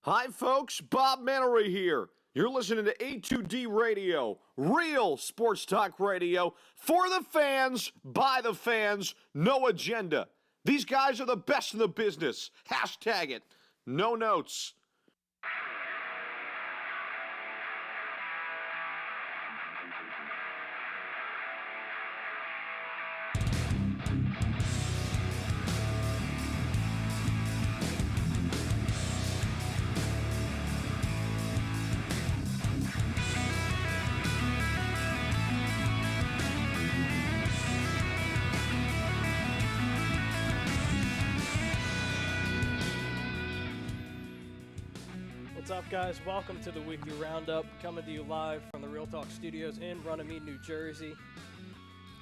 Hi, folks. Bob Mannery here. You're listening to A2D Radio, real sports talk radio for the fans, by the fans, no agenda. These guys are the best in the business. Hashtag it. No notes. What's up, guys? Welcome to the weekly roundup, coming to you live from the Real Talk Studios in Runnymede, New Jersey.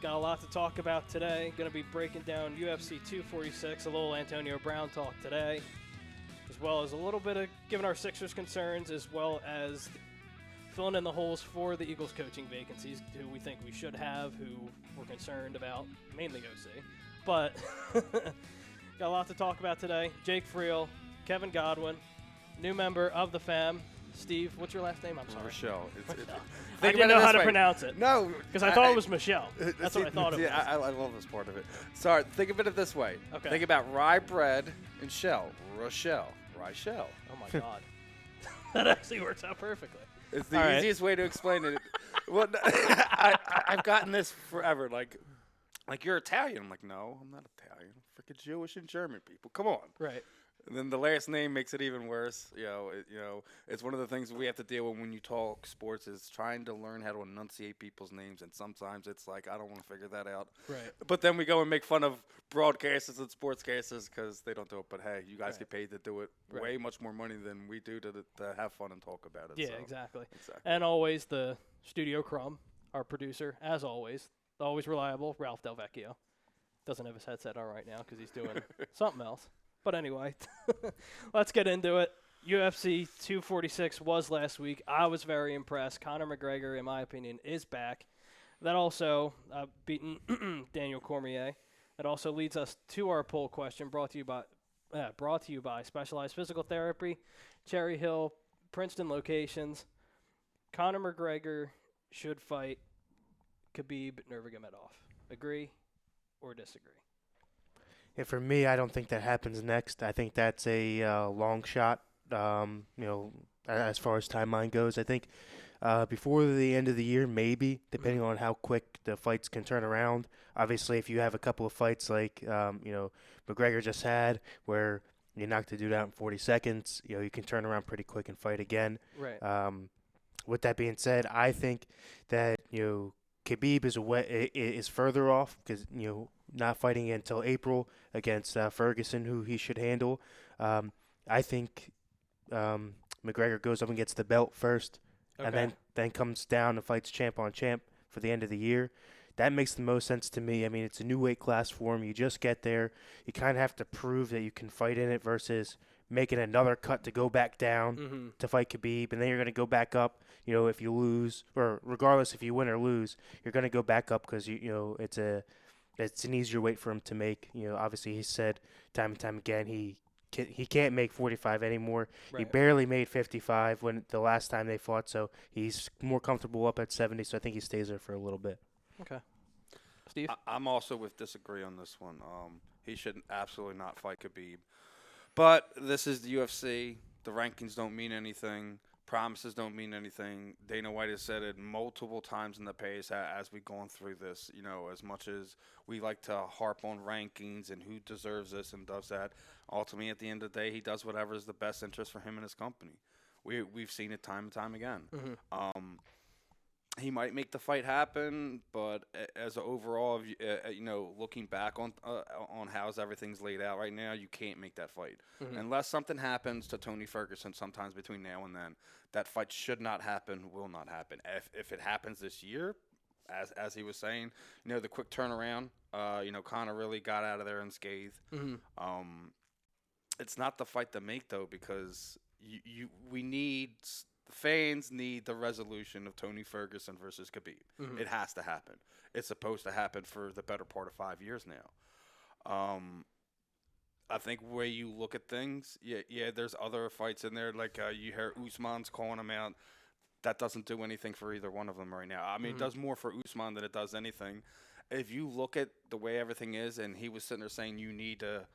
Got a lot to talk about today. Going to be breaking down UFC 246, a little Antonio Brown talk today, as well as a little bit of giving our Sixers concerns, as well as filling in the holes for the Eagles coaching vacancies, who we think we should have, who we're concerned about, mainly OC. But got a lot to talk about today. Jake Friel, Kevin Godwin, new member of the fam, Steve. What's your last name? I'm sorry. Michelle. I didn't know how to pronounce it. No. Because I thought it was Michelle. That's what I thought it was. Yeah, I love this part of it. Sorry, think of it this way. Okay. Think about rye bread and shell. Rochelle. Rochelle. Oh, my God. That actually works out perfectly. It's the easiest way to explain it. Well, I've gotten this forever. Like you're Italian. I'm like, no, I'm not Italian. I'm freaking Jewish and German people. Come on. Right. And then the last name makes it even worse. It's one of the things we have to deal with when you talk sports is trying to learn how to enunciate people's names. And sometimes it's like, I don't want to figure that out. Right. But then we go and make fun of broadcasters and sportscasters because they don't do it. But, hey, you guys get paid to do it way much more money than we do to have fun and talk about it. Yeah, so. exactly. And always the Studio Crumb, our producer, as always reliable, Ralph Del Vecchio. Doesn't have his headset on right now because he's doing something else. But anyway, let's get into it. UFC 246 was last week. I was very impressed. Conor McGregor, in my opinion, is back. That also beaten Daniel Cormier. That also leads us to our poll question, brought to you by Specialized Physical Therapy, Cherry Hill, Princeton locations. Conor McGregor should fight Khabib Nurmagomedov. Agree or disagree? Yeah, for me, I don't think that happens next. I think that's a long shot, as far as timeline goes. I think before the end of the year, maybe, depending on how quick the fights can turn around. Obviously, if you have a couple of fights like, McGregor just had, where you knocked the dude out in 40 seconds, you can turn around pretty quick and fight again. Right. With that being said, I think that, Khabib is further off because, not fighting until April against Ferguson, who he should handle. I think McGregor goes up and gets the belt first, and then comes down and fights champ on champ for the end of the year. That makes the most sense to me. I mean, it's a new weight class for him. You just get there. You kind of have to prove that you can fight in it versus making another cut to go back down to fight Khabib, and then you're going to go back up. If you lose, or regardless if you win or lose, you're going to go back up because it's an easier weight for him to make. Obviously he said time and time again he can't make 45 anymore. Right. He barely made 55 when the last time they fought, so he's more comfortable up at 70. So I think he stays there for a little bit. Okay, Steve. I'm also with disagree on this one. He should absolutely not fight Khabib. But this is the UFC. The rankings don't mean anything. Promises don't mean anything. Dana White has said it multiple times in the past as we've gone through this. As much as we like to harp on rankings and who deserves this and does that, ultimately at the end of the day, he does whatever is the best interest for him and his company. We've seen it time and time again. He might make the fight happen, but as an overall, looking back on how everything's laid out right now, you can't make that fight unless something happens to Tony Ferguson. Sometimes between now and then, that fight should not happen, will not happen. If it happens this year, as he was saying, the quick turnaround, Conor really got out of there unscathed. It's not the fight to make though, because the fans need the resolution of Tony Ferguson versus Khabib. It has to happen. It's supposed to happen for the better part of 5 years now. I think where you look at things, there's other fights in there. Like you hear Usman's calling him out. That doesn't do anything for either one of them right now. I mean, it does more for Usman than it does anything. If you look at the way everything is, and he was sitting there saying you need to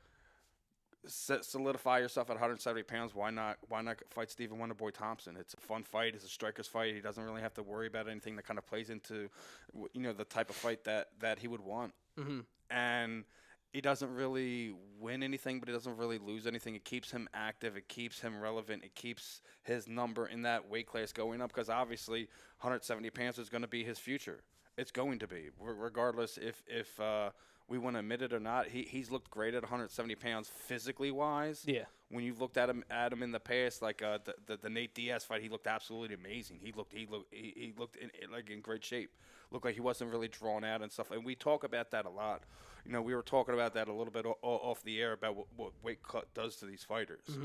solidify yourself at 170 pounds, why not fight Stephen Wonderboy Thompson? It's a fun fight. It's a striker's fight. He doesn't really have to worry about anything that kind of plays into, the type of fight that he would want. And he doesn't really win anything, but he doesn't really lose anything. It keeps him active. It keeps him relevant. It keeps his number in that weight class going up because obviously 170 pounds is going to be his future. It's going to be, regardless if we want to admit it or not. He's looked great at 170 pounds physically wise. Yeah. When you've looked at him in the past, like the Nate Diaz fight, he looked absolutely amazing. He looked in great shape. Looked like he wasn't really drawn out and stuff. And we talk about that a lot. We were talking about that a little bit off the air about what weight cut does to these fighters.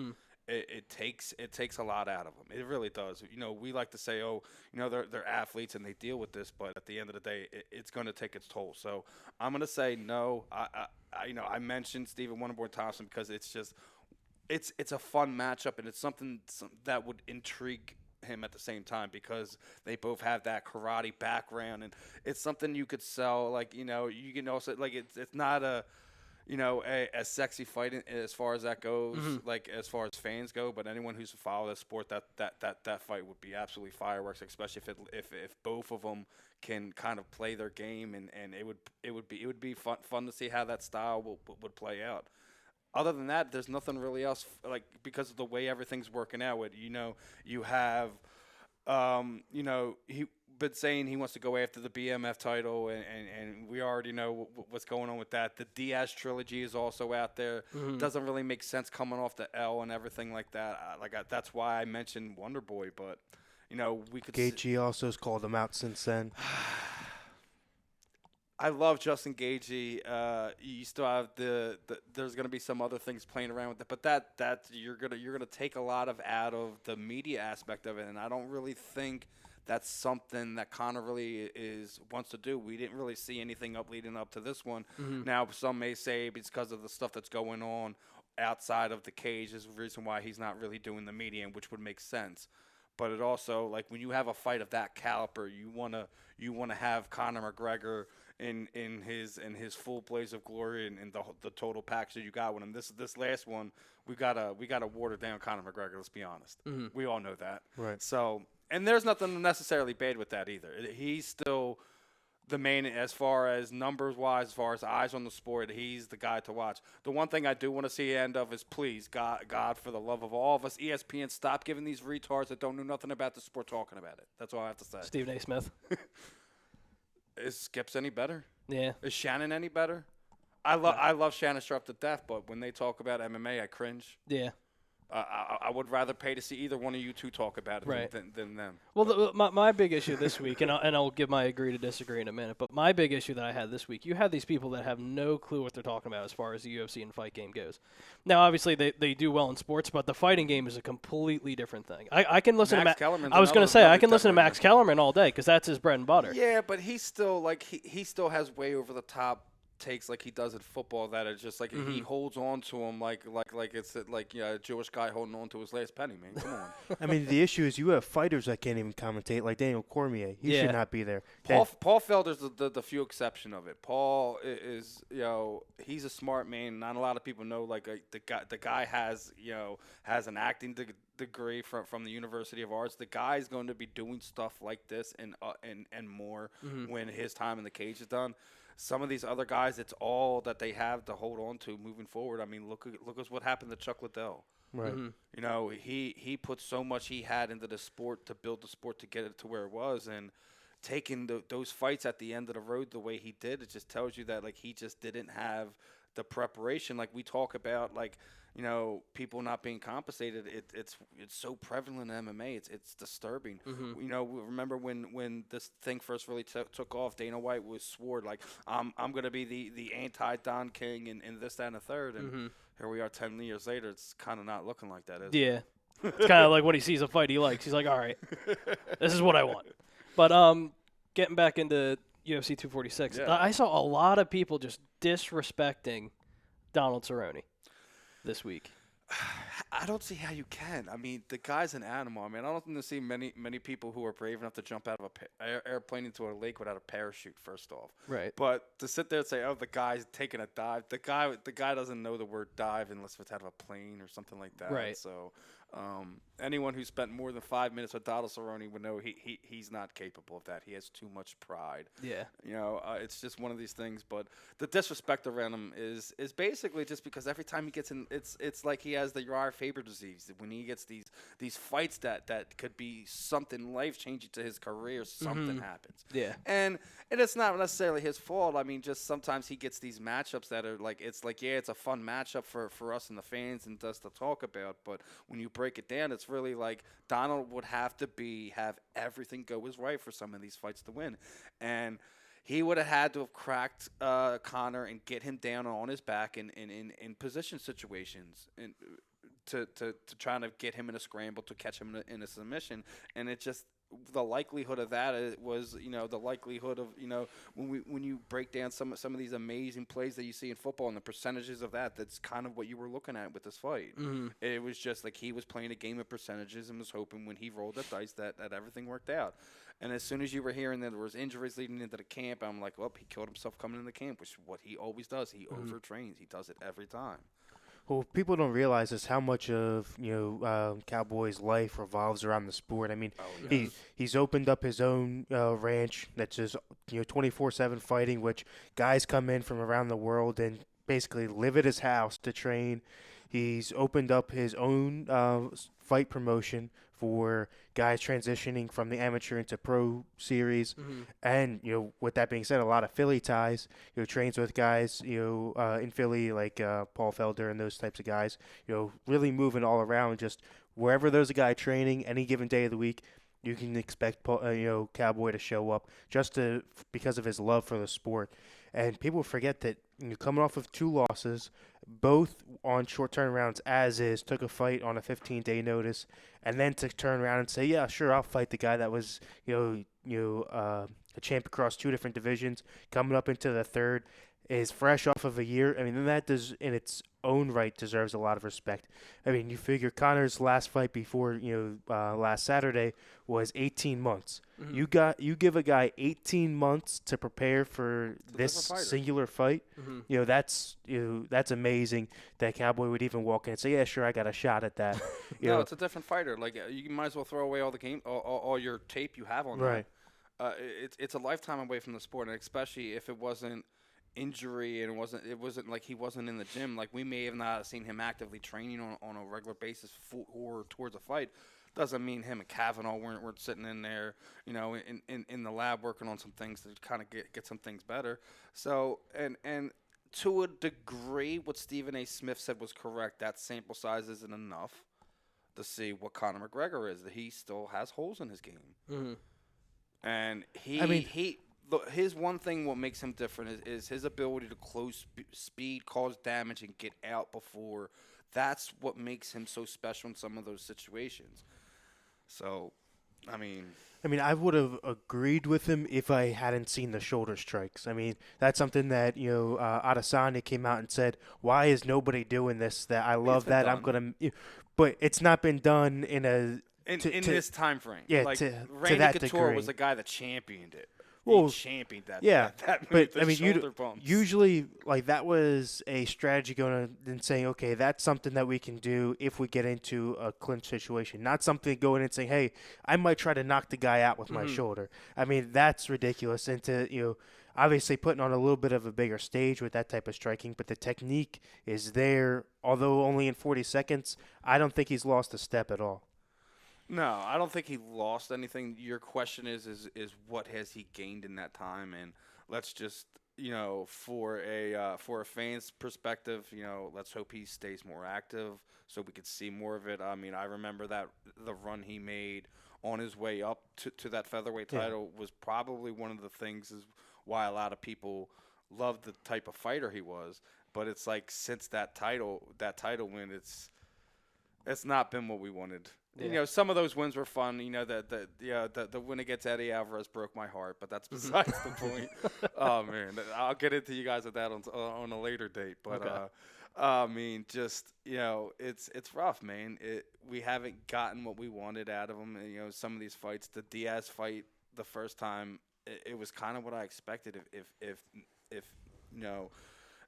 It takes a lot out of them. It really does. We like to say, they're athletes and they deal with this, but at the end of the day, it's going to take its toll. So I'm going to say no. I mentioned Stephen Wonderboy Thompson because it's just it's a fun matchup and it's something that would intrigue him at the same time because they both have that karate background and it's something you could sell. Like you can also like it's not a sexy fight as far as that goes, like as far as fans go. But anyone who's followed the sport, that fight would be absolutely fireworks, especially if both of them can kind of play their game, and it would be fun to see how that style would play out. Other than that, there's nothing really else like because of the way everything's working out. With you have he been saying he wants to go after the BMF title, and we already know what's going on with that. The Diaz trilogy is also out there. Doesn't really make sense coming off the L and everything like that. That's why I mentioned Wonderboy, but we could. Gaethje also has called him out since then. I love Justin Gaethje. You still have there's going to be some other things playing around with it, but that you're gonna take a lot out of the media aspect of it, and I don't really think that's something that Conor really wants to do. We didn't really see anything leading up to this one. Now, some may say it's because of the stuff that's going on outside of the cage is the reason why he's not really doing the media, which would make sense. But it also, like, when you have a fight of that caliber, you wanna have Conor McGregor in his full blaze of glory and the total package that you got with him. This last one, we gotta water down Conor McGregor. Let's be honest. We all know that. Right. So, and there's nothing necessarily bad with that either. He's still the main as far as numbers wise, as far as eyes on the sport. He's the guy to watch. The one thing I do want to see the end of is please God for the love of all of us, ESPN, stop giving these retards that don't know nothing about the sport talking about it. That's all I have to say. Stephen A. Smith. Is Skips any better? Yeah. Is Shannon any better? I love Shannon Sharp to death, but when they talk about MMA, I cringe. Yeah. I would rather pay to see either one of you two talk about it Right. than them. Well, my big issue this week, and I'll give my agree to disagree in a minute, but my big issue that I had this week, you have these people that have no clue what they're talking about as far as the UFC and fight game goes. Now, obviously, they do well in sports, but the fighting game is a completely different thing. I can listen Max to Kellerman's I was going to say, I can listen to another Max Kellerman all day because that's his bread and butter. Yeah, but he's still like he still has way over the top takes like he does in football that are just like he holds on to him like it's like a Jewish guy holding on to his last penny, man. Come on. I mean, the issue is you have fighters that can't even commentate, like Daniel Cormier. He should not be there. Paul Felder's the few exception of it. Paul is he's a smart man. Not a lot of people know the guy has an acting degree from the University of Arts. The guy's going to be doing stuff like this and more when his time in the cage is done. Some of these other guys, it's all that they have to hold on to moving forward. I mean, look at what happened to Chuck Liddell. Right. He put so much he had into the sport to build the sport to get it to where it was, and taking those fights at the end of the road the way he did, it just tells you that he just didn't have the preparation. Like we talk about, people not being compensated. It's so prevalent in MMA. It's disturbing. Remember when this thing first really took off, Dana White swore I'm going to be the anti Don King and this, that, and the third. And here we are 10 years later. It's kind of not looking like that, is it? Yeah. It's kind of like when he sees a fight he likes. He's like, all right, this is what I want. But getting back into UFC 246, I saw a lot of people just disrespecting Donald Cerrone. this week. I don't see how you can. I mean, the guy's an animal. I mean, I don't see many people who are brave enough to jump out of a airplane into a lake without a parachute. First off, Right. But to sit there and say, "Oh, the guy's taking a dive," the guy doesn't know the word dive unless it's out of a plane or something like that. Right. So, anyone who spent more than 5 minutes with Donald Cerrone would know he's not capable of that. He has too much pride. Yeah. You know, it's just one of these things. But the disrespect around him is basically just because every time he gets in, it's like he has the Uriah Faber disease. When he gets these fights that could be something life changing to his career, something happens. Yeah. And it's not necessarily his fault. I mean, just sometimes he gets these matchups that are like it's a fun matchup for us and the fans and us to talk about. But when you break it down, it's really like Donald would have to have everything go his way for some of these fights to win, and he would have had to have cracked Conor and get him down on his back in position situations and to try to get him in a scramble to catch him in a submission, and it just. The likelihood of that was, the likelihood of, when you break down some of these amazing plays that you see in football and the percentages of that's kind of what you were looking at with this fight. Mm-hmm. It was just like he was playing a game of percentages and was hoping when he rolled the dice that everything worked out. And as soon as you were hearing that there was injuries leading into the camp, I'm like, well, he killed himself coming into the camp, which is what he always does. He overtrains. He does it every time. Well, people don't realize is how much of Cowboy's life revolves around the sport. I mean, he's opened up his own ranch that's just 24/7 fighting, which guys come in from around the world and basically live at his house to train. He's opened up his own fight promotion for guys transitioning from the amateur into pro series. Mm-hmm. And, with that being said, a lot of Philly ties, trains with guys, in Philly, like Paul Felder and those types of guys, really moving all around. Just wherever there's a guy training any given day of the week, you can expect, Cowboy to show up because of his love for the sport. And people forget that coming off of 2 losses, both on short turnarounds as is, took a fight on a 15-day notice, and then to turn around and say, yeah, sure, I'll fight the guy that was, a champ across 2 different divisions, coming up into the third, is fresh off of a year. I mean, that does, in its own right, deserves a lot of respect. I mean, you figure Conor's last fight before, last Saturday was 18 months. Mm-hmm. You give a guy 18 months to prepare for this singular fight. Mm-hmm. That's amazing that Cowboy would even walk in and say, yeah, sure, I got a shot at that. It's a different fighter. Like, you might as well throw away all your tape you have on right. that. It's a lifetime away from the sport, and especially if it wasn't injury and it wasn't like he wasn't in the gym. Like, we may have not seen him actively training on a regular basis or towards a fight. Doesn't mean him and Kavanaugh weren't sitting in there, in the lab working on some things to kind of get some things better. So and to a degree, what Stephen A. Smith said was correct. That sample size isn't enough to see what Conor McGregor is. That he still has holes in his game, and his one thing, what makes him different is his ability to close speed, cause damage, and get out before. That's what makes him so special in some of those situations. So, I mean, I would have agreed with him if I hadn't seen the shoulder strikes. I mean, that's something that, Adesanya came out and said, why is nobody doing this? That I love that. I'm going to – but it's not been done in this time frame. Yeah, like, to Randy that Couture degree. was the guy that championed it. Well, he championed that. Yeah, that but the shoulder bumps. Usually, like, that was a strategy going and saying, okay, that's something that we can do if we get into a clinch situation. Not something going and saying, hey, I might try to knock the guy out with my shoulder. I mean, that's ridiculous. And to obviously putting on a little bit of a bigger stage with that type of striking, but the technique is there. Although only in 40 seconds, I don't think he's lost a step at all. No, I don't think he lost anything. Your question is what has he gained in that time? And let's just, for a fan's perspective, let's hope he stays more active so we could see more of it. I mean, I remember that the run he made on his way up to that featherweight title was probably one of the things is why a lot of people loved the type of fighter he was. But it's like since that title win, it's not been what we wanted. Yeah. Some of those wins were fun. The win against Eddie Alvarez broke my heart, but that's besides the point. Oh man, I'll get into you guys with that on a later date. But I mean, just it's rough, man. We haven't gotten what we wanted out of him. And, some of these fights, the Diaz fight, the first time, it was kind of what I expected. If you know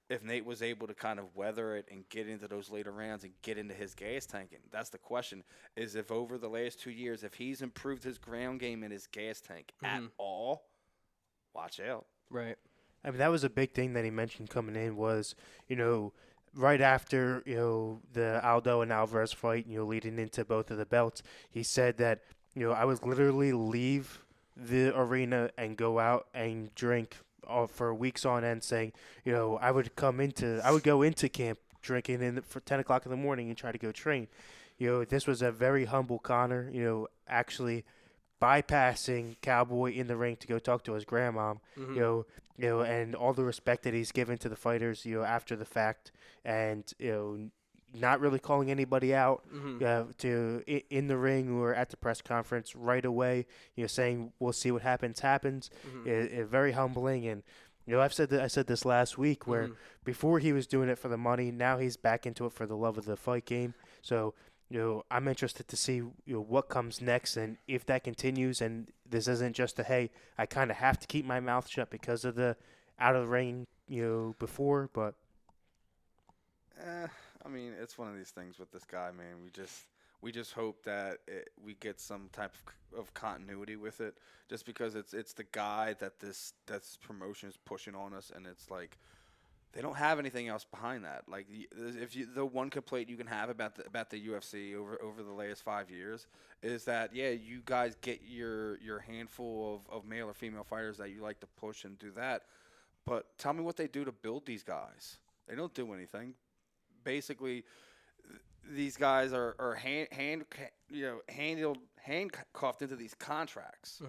if Nate was able to kind of weather it and get into those later rounds and get into his gas tanking. That's the question, is if over the last 2 years, if he's improved his ground game and his gas tank at all, watch out. Right. I mean, that was a big thing that he mentioned coming in was, right after, the Aldo and Alvarez fight, leading into both of the belts, he said that, I would literally leave the arena and go out and drink for weeks on end, saying, I would go into camp drinking for 10 o'clock in the morning and try to go train. This was a very humble Connor, actually bypassing Cowboy in the ring to go talk to his grandma, and all the respect that he's given to the fighters, after the fact, and not really calling anybody out in the ring or at the press conference right away, saying we'll see what happens. Is very humbling. And I said this last week where before he was doing it for the money, now he's back into it for the love of the fight game. So I'm interested to see what comes next, and if that continues, and this isn't just hey, I kind of have to keep my mouth shut because of the out of the ring before, but. I mean, it's one of these things with this guy, man. We just hope that we get some type of continuity with it, just because it's the guy that this promotion is pushing on us, and it's like they don't have anything else behind that. Like the one complaint you can have about the UFC over the last 5 years is that you guys get your handful of male or female fighters that you like to push and do that, but tell me what they do to build these guys. They don't do anything. Basically, these guys are handcuffed into these contracts,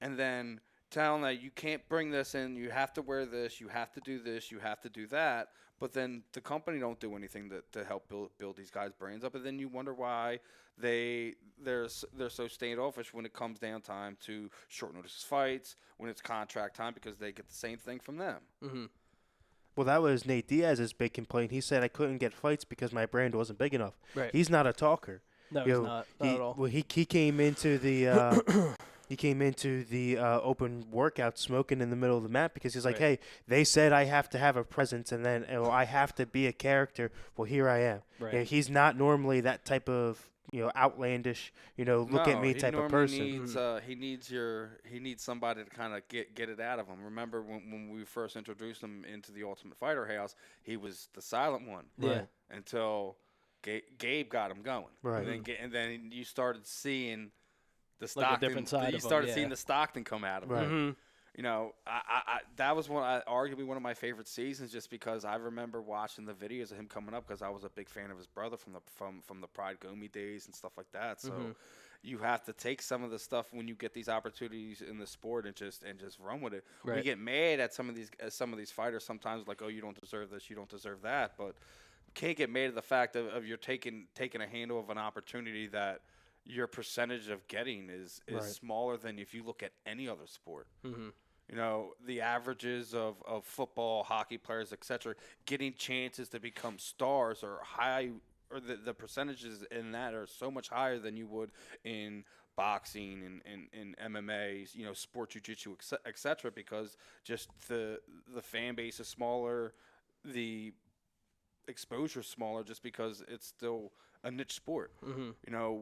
and then tell them that you can't bring this in, you have to wear this, you have to do this, you have to do that. But then the company don't do anything to help build these guys' brains up, and then you wonder why they're so standoffish when it comes down time to short notice fights, when it's contract time, because they get the same thing from them. Well, that was Nate Diaz's big complaint. He said I couldn't get fights because my brand wasn't big enough. Right. He's not a talker. No, he's not at all. Well, he came into the open workout smoking in the middle of the mat because he's like, hey, they said I have to have a presence and then I have to be a character. Well, here I am. Right. He's not normally that type of outlandish, look at me type of person. He needs somebody to kind of get it out of him. Remember when we first introduced him into the Ultimate Fighter house, he was the silent one. Yeah. Until Gabe got him going. Right. And then you started seeing the Like a Stockton. different side You of him, started seeing the Stockton come out of him. Right. I that was arguably one of my favorite seasons, just because I remember watching the videos of him coming up, because I was a big fan of his brother from the Pride Gomi days and stuff like that. So you have to take some of the stuff when you get these opportunities in the sport and just run with it. Right. We get mad at some of these fighters sometimes, like, oh, you don't deserve this, you don't deserve that, but can't get mad at the fact of you're taking a handle of an opportunity that your percentage of getting is Right. smaller than if you look at any other sport. The averages of football, hockey players, etc., getting chances to become stars are high, or the percentages in that are so much higher than you would in boxing and in MMA, sport jiu-jitsu, etc., because just the fan base is smaller, the exposure is smaller, just because it's still a niche sport.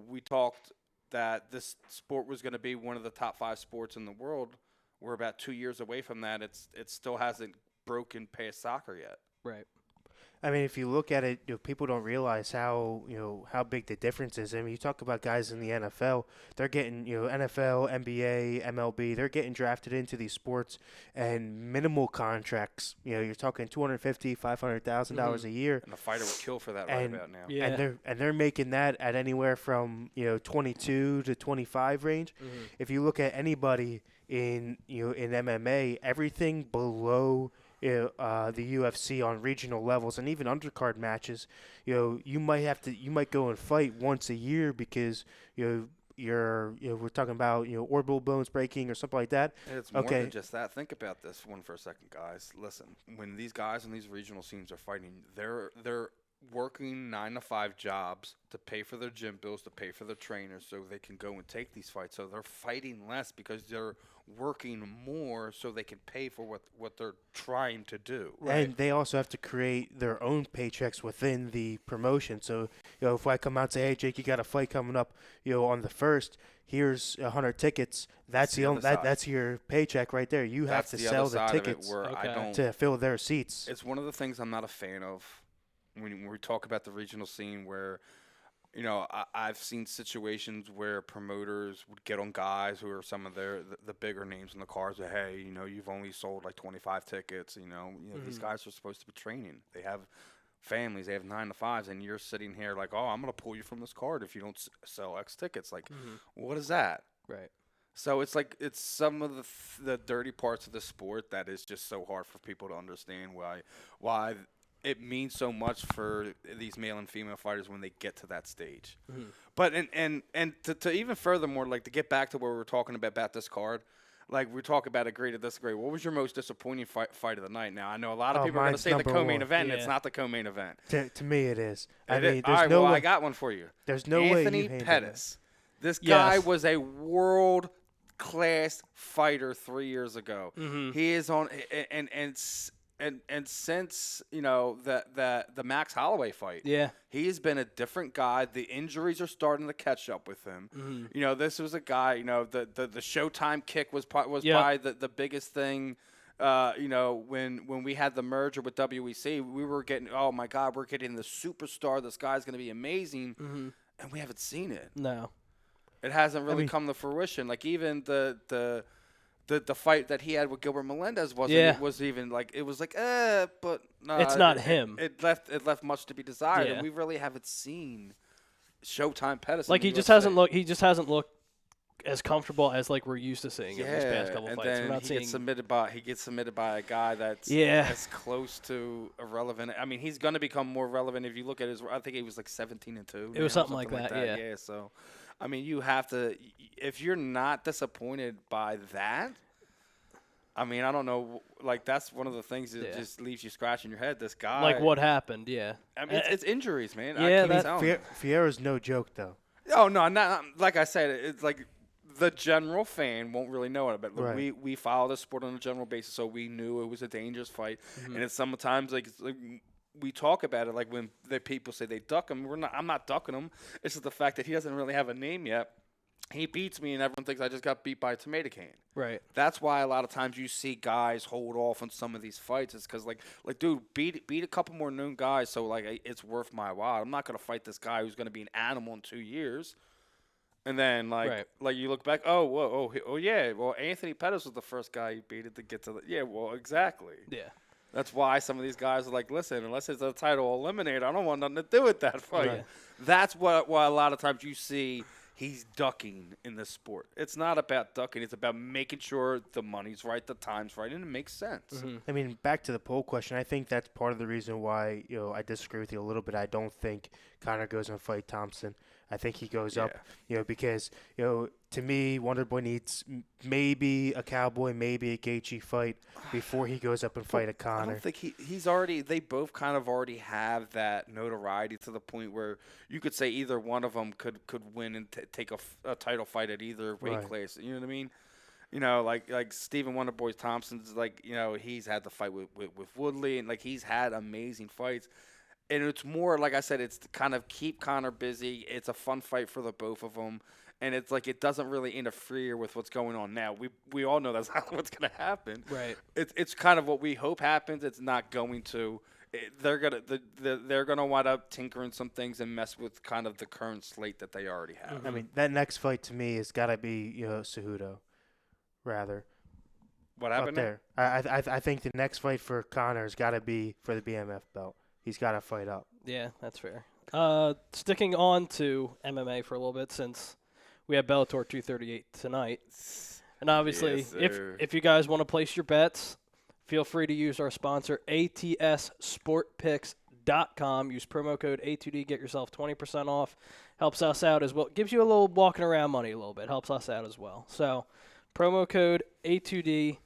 We talked that this sport was going to be one of the top 5 sports in the world. We're about 2 years away from that. It still hasn't broken past soccer yet. Right. I mean, if you look at it, people don't realize how big the difference is. I mean, you talk about guys in the NFL, they're getting, NFL, NBA, MLB, they're getting drafted into these sports and minimal contracts. You're talking $250,000, $500,000 a year. And a fighter would kill for that right about now. Yeah. And they're making that at anywhere from 22 to 25 range. If you look at anybody in MMA, everything below the UFC on regional levels and even undercard matches, you might go and fight once a year because we're talking about orbital bones breaking or something like that. It's more Okay. than just that. Think about this one for a second, guys. Listen, when these guys in these regional scenes are fighting, they're working 9 to 5 jobs to pay for their gym bills, to pay for their trainers, so they can go and take these fights. So they're fighting less because they're working more, so they can pay for what they're trying to do. And they also have to create their own paychecks within the promotion. So, if I come out and say, "Hey, Jake, you got a fight coming up, on the 1st. Here's 100 tickets." That's the only that's your paycheck right there. You have to sell the tickets to fill their seats. It's one of the things I'm not a fan of when we talk about the regional scene, where I've seen situations where promoters would get on guys who are some of the bigger names in the cards. That, hey, you've only sold like 25 tickets. These guys are supposed to be training. They have families. They have 9 to 5s, and you're sitting here like, oh, I'm gonna pull you from this card if you don't sell X tickets. Like, what is that? Right. So it's like it's some of the dirty parts of the sport that is just so hard for people to understand why it means so much for these male and female fighters when they get to that stage. But and to even furthermore, like to get back to where we were talking about this card, like we talk about agree to disagree. What was your most disappointing fight of the night? Now I know a lot of people are going to say the co-main event. And it's not the co-main event. To me, it is. I mean, all right, I got one for you. There's no way Anthony Pettis. This guy was a world class fighter 3 years ago. He is on and since the Max Holloway fight, he's been a different guy. The injuries are starting to catch up with him. This was a guy. The Showtime kick was probably the biggest thing. When we had the merger with WEC, we were getting, oh my God, we're getting the superstar. This guy's going to be amazing, and we haven't seen it. No, it hasn't really come to fruition. Like even the fight that he had with Gilbert Melendez was even like it was like but no, it's not him. It left much to be desired, and we really haven't seen Showtime Pettis. Like he just hasn't looked as comfortable as like we're used to seeing in these past couple and fights. Then he gets submitted by a guy that's as close to irrelevant. I mean, he's going to become more relevant if you look at his. I think he was like 17-2. It was something like that. Yeah. So. I mean, you have to – if you're not disappointed by that, I mean, I don't know. Like, that's one of the things that just leaves you scratching your head. This guy – like, what happened, I mean, it's injuries, man. Yeah, Fierro's no joke, though. Oh, no, not like I said, it's like the general fan won't really know it. But right. we follow the sport on a general basis, so we knew it was a dangerous fight. And it's sometimes like we talk about it like when the people say they duck him. I'm not ducking him. It's just the fact that he doesn't really have a name yet. He beats me, and everyone thinks I just got beat by a tomato can. Right. That's why a lot of times you see guys hold off on some of these fights. It's because, like, dude, beat a couple more known guys so, like, it's worth my while. I'm not going to fight this guy who's going to be an animal in 2 years. And then, like you look back, oh, yeah, well, Anthony Pettis was the first guy you beat to get to the – yeah, well, exactly. Yeah. That's why some of these guys are like, listen, unless it's a title eliminator, I don't want nothing to do with that fight. Right. That's why a lot of times you see he's ducking in this sport. It's not about ducking. It's about making sure the money's right, the time's right, and it makes sense. I mean, back to the poll question, I think that's part of the reason why I disagree with you a little bit. I don't think Conor goes and fight Thompson. I think he goes up, because, to me, Wonderboy needs maybe a Cowboy, maybe a Gaethje fight before he goes up and fight a Conor. I don't think he's already – they both kind of already have that notoriety to the point where you could say either one of them could win and take a title fight at either weight class. You know what I mean? Like Stephen Wonderboy Thompson's like, he's had the fight with Woodley, and like he's had amazing fights. And it's more, like I said, it's to kind of keep Conor busy. It's a fun fight for the both of them. And it's like it doesn't really interfere with what's going on now. We all know that's not what's going to happen. Right. It's kind of what we hope happens. It's not going to. They're gonna wind up tinkering some things and mess with kind of the current slate that they already have. I mean, that next fight to me has got to be Cejudo, rather. What happened up there? I think the next fight for Conor has got to be for the BMF belt. He's got to fight up. Yeah, that's fair. Sticking on to MMA for a little bit, since we have Bellator 238 tonight. And obviously, if you guys want to place your bets, feel free to use our sponsor, ATSSportPicks.com. a2d.com. Use promo code A2D. Get yourself 20% off. Helps us out as well. Gives you a little walking around money a little bit. Helps us out as well. So, promo code A2D,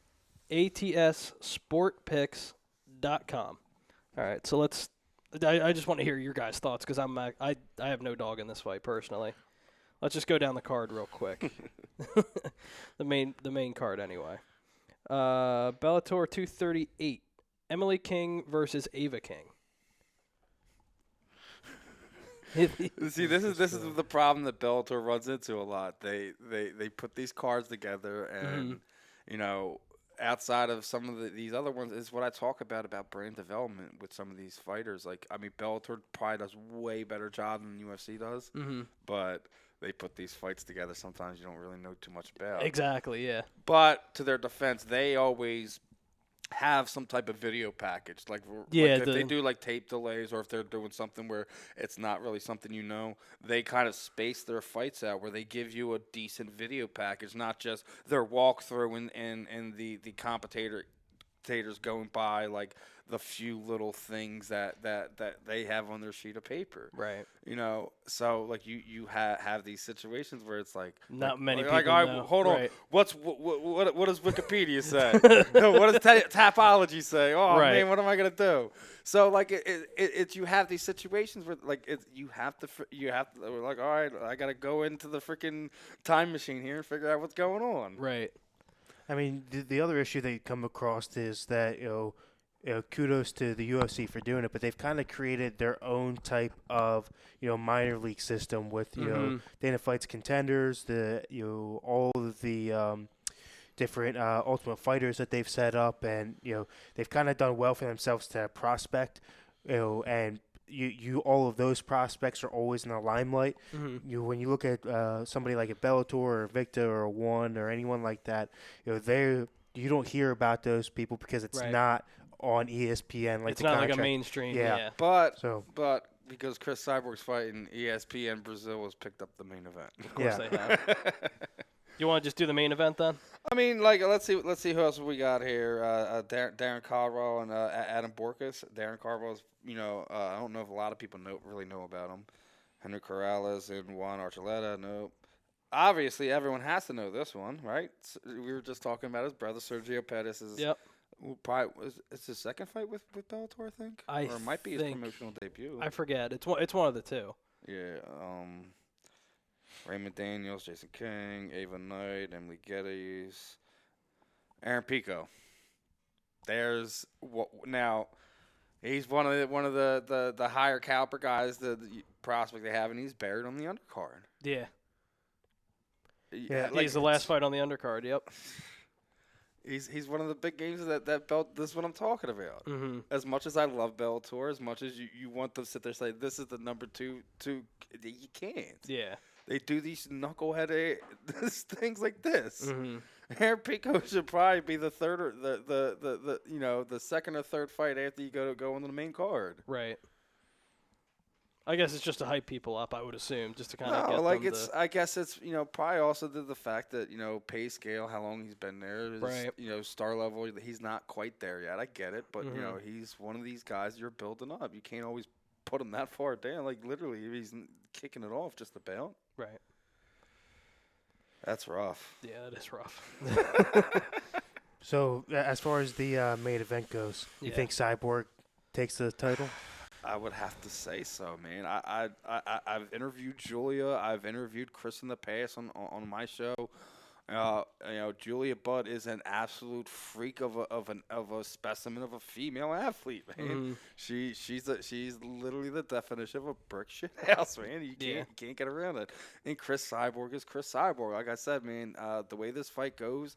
ATSSportPicks.com. All right, so I just want to hear your guys' thoughts because I have no dog in this fight personally. Let's just go down the card real quick. the main card anyway. Bellator 238. Emily King versus Ava King. See, this is the problem that Bellator runs into a lot. They put these cards together, and outside of some of these other ones is what I talk about brand development with some of these fighters. Like, I mean, Bellator probably does way better job than UFC does, but they put these fights together. Sometimes you don't really know too much about. Exactly, yeah. But to their defense, they always have some type of video package. Like if they do like tape delays, or if they're doing something where it's not really something they kind of space their fights out where they give you a decent video package, not just their walkthrough and the commentators going by like the few little things that they have on their sheet of paper. Right. So like you have these situations where it's like not many people all right, know. hold on. Right. What does Wikipedia say? What does Tapology say? Oh right. man, what am I gonna do? So like it's you have these situations where like you have to like, all right, I gotta go into the freaking time machine here and figure out what's going on. Right. I mean, the other issue they come across is that kudos to the UFC for doing it, but they've kind of created their own type of minor league system with Dana Fight's Contenders, all of the different Ultimate Fighters that they've set up, and they've kind of done well for themselves to prospect, and all of those prospects are always in the limelight. When you look at somebody like a Bellator or Victor or One or anyone like that, you don't hear about those people because it's not on ESPN. Like it's not like a mainstream. Yeah. But because Chris Cyborg's fighting, ESPN Brazil has picked up the main event. Of course they have. You want to just do the main event then? I mean, like let's see who else we got here. Darren Caldwell and Adam Borkus. Darren Caldwell's, I don't know if a lot of people really know about him. Henry Corrales and Juan Archuleta. Nope. Obviously, everyone has to know this one, right? We were just talking about his brother Sergio Pettis. It's his second fight with Bellator, I think, or it might be his promotional debut. I forget. It's one of the two. Yeah. Raymond Daniels, Jason King, Ava Knight, Emily Geddes, Aaron Pico. There's now. He's one of the higher caliber guys, the prospect they have, and he's buried on the undercard. Yeah. Yeah, he's the last fight on the undercard. Yep. He's one of the big games that belt. This is what I'm talking about. As much as I love Bellator, as much as you want them to sit there and say this is the number two, you can't. Yeah. They do these knucklehead things like this. Aaron Pico should probably be the third or the second or third fight after you go on the main card. Right. I guess it's just to hype people up, I would assume, just to kind of get like them I guess it's probably also the fact that pay scale, how long he's been there, is, right. Star level, he's not quite there yet. I get it, but he's one of these guys you're building up. You can't always put him that far down. Like literally, he's kicking it off just about. Right. That's rough. Yeah, that is rough. So as far as the main event goes, you think Cyborg takes the title? I would have to say so, man. I've interviewed Julia. I've interviewed Chris in the past on my show. Julia Budd is an absolute freak of a specimen of a female athlete, man. She's literally the definition of a brick shit house, man. You can't get around it. And Chris Cyborg is Chris Cyborg. Like I said, man, the way this fight goes,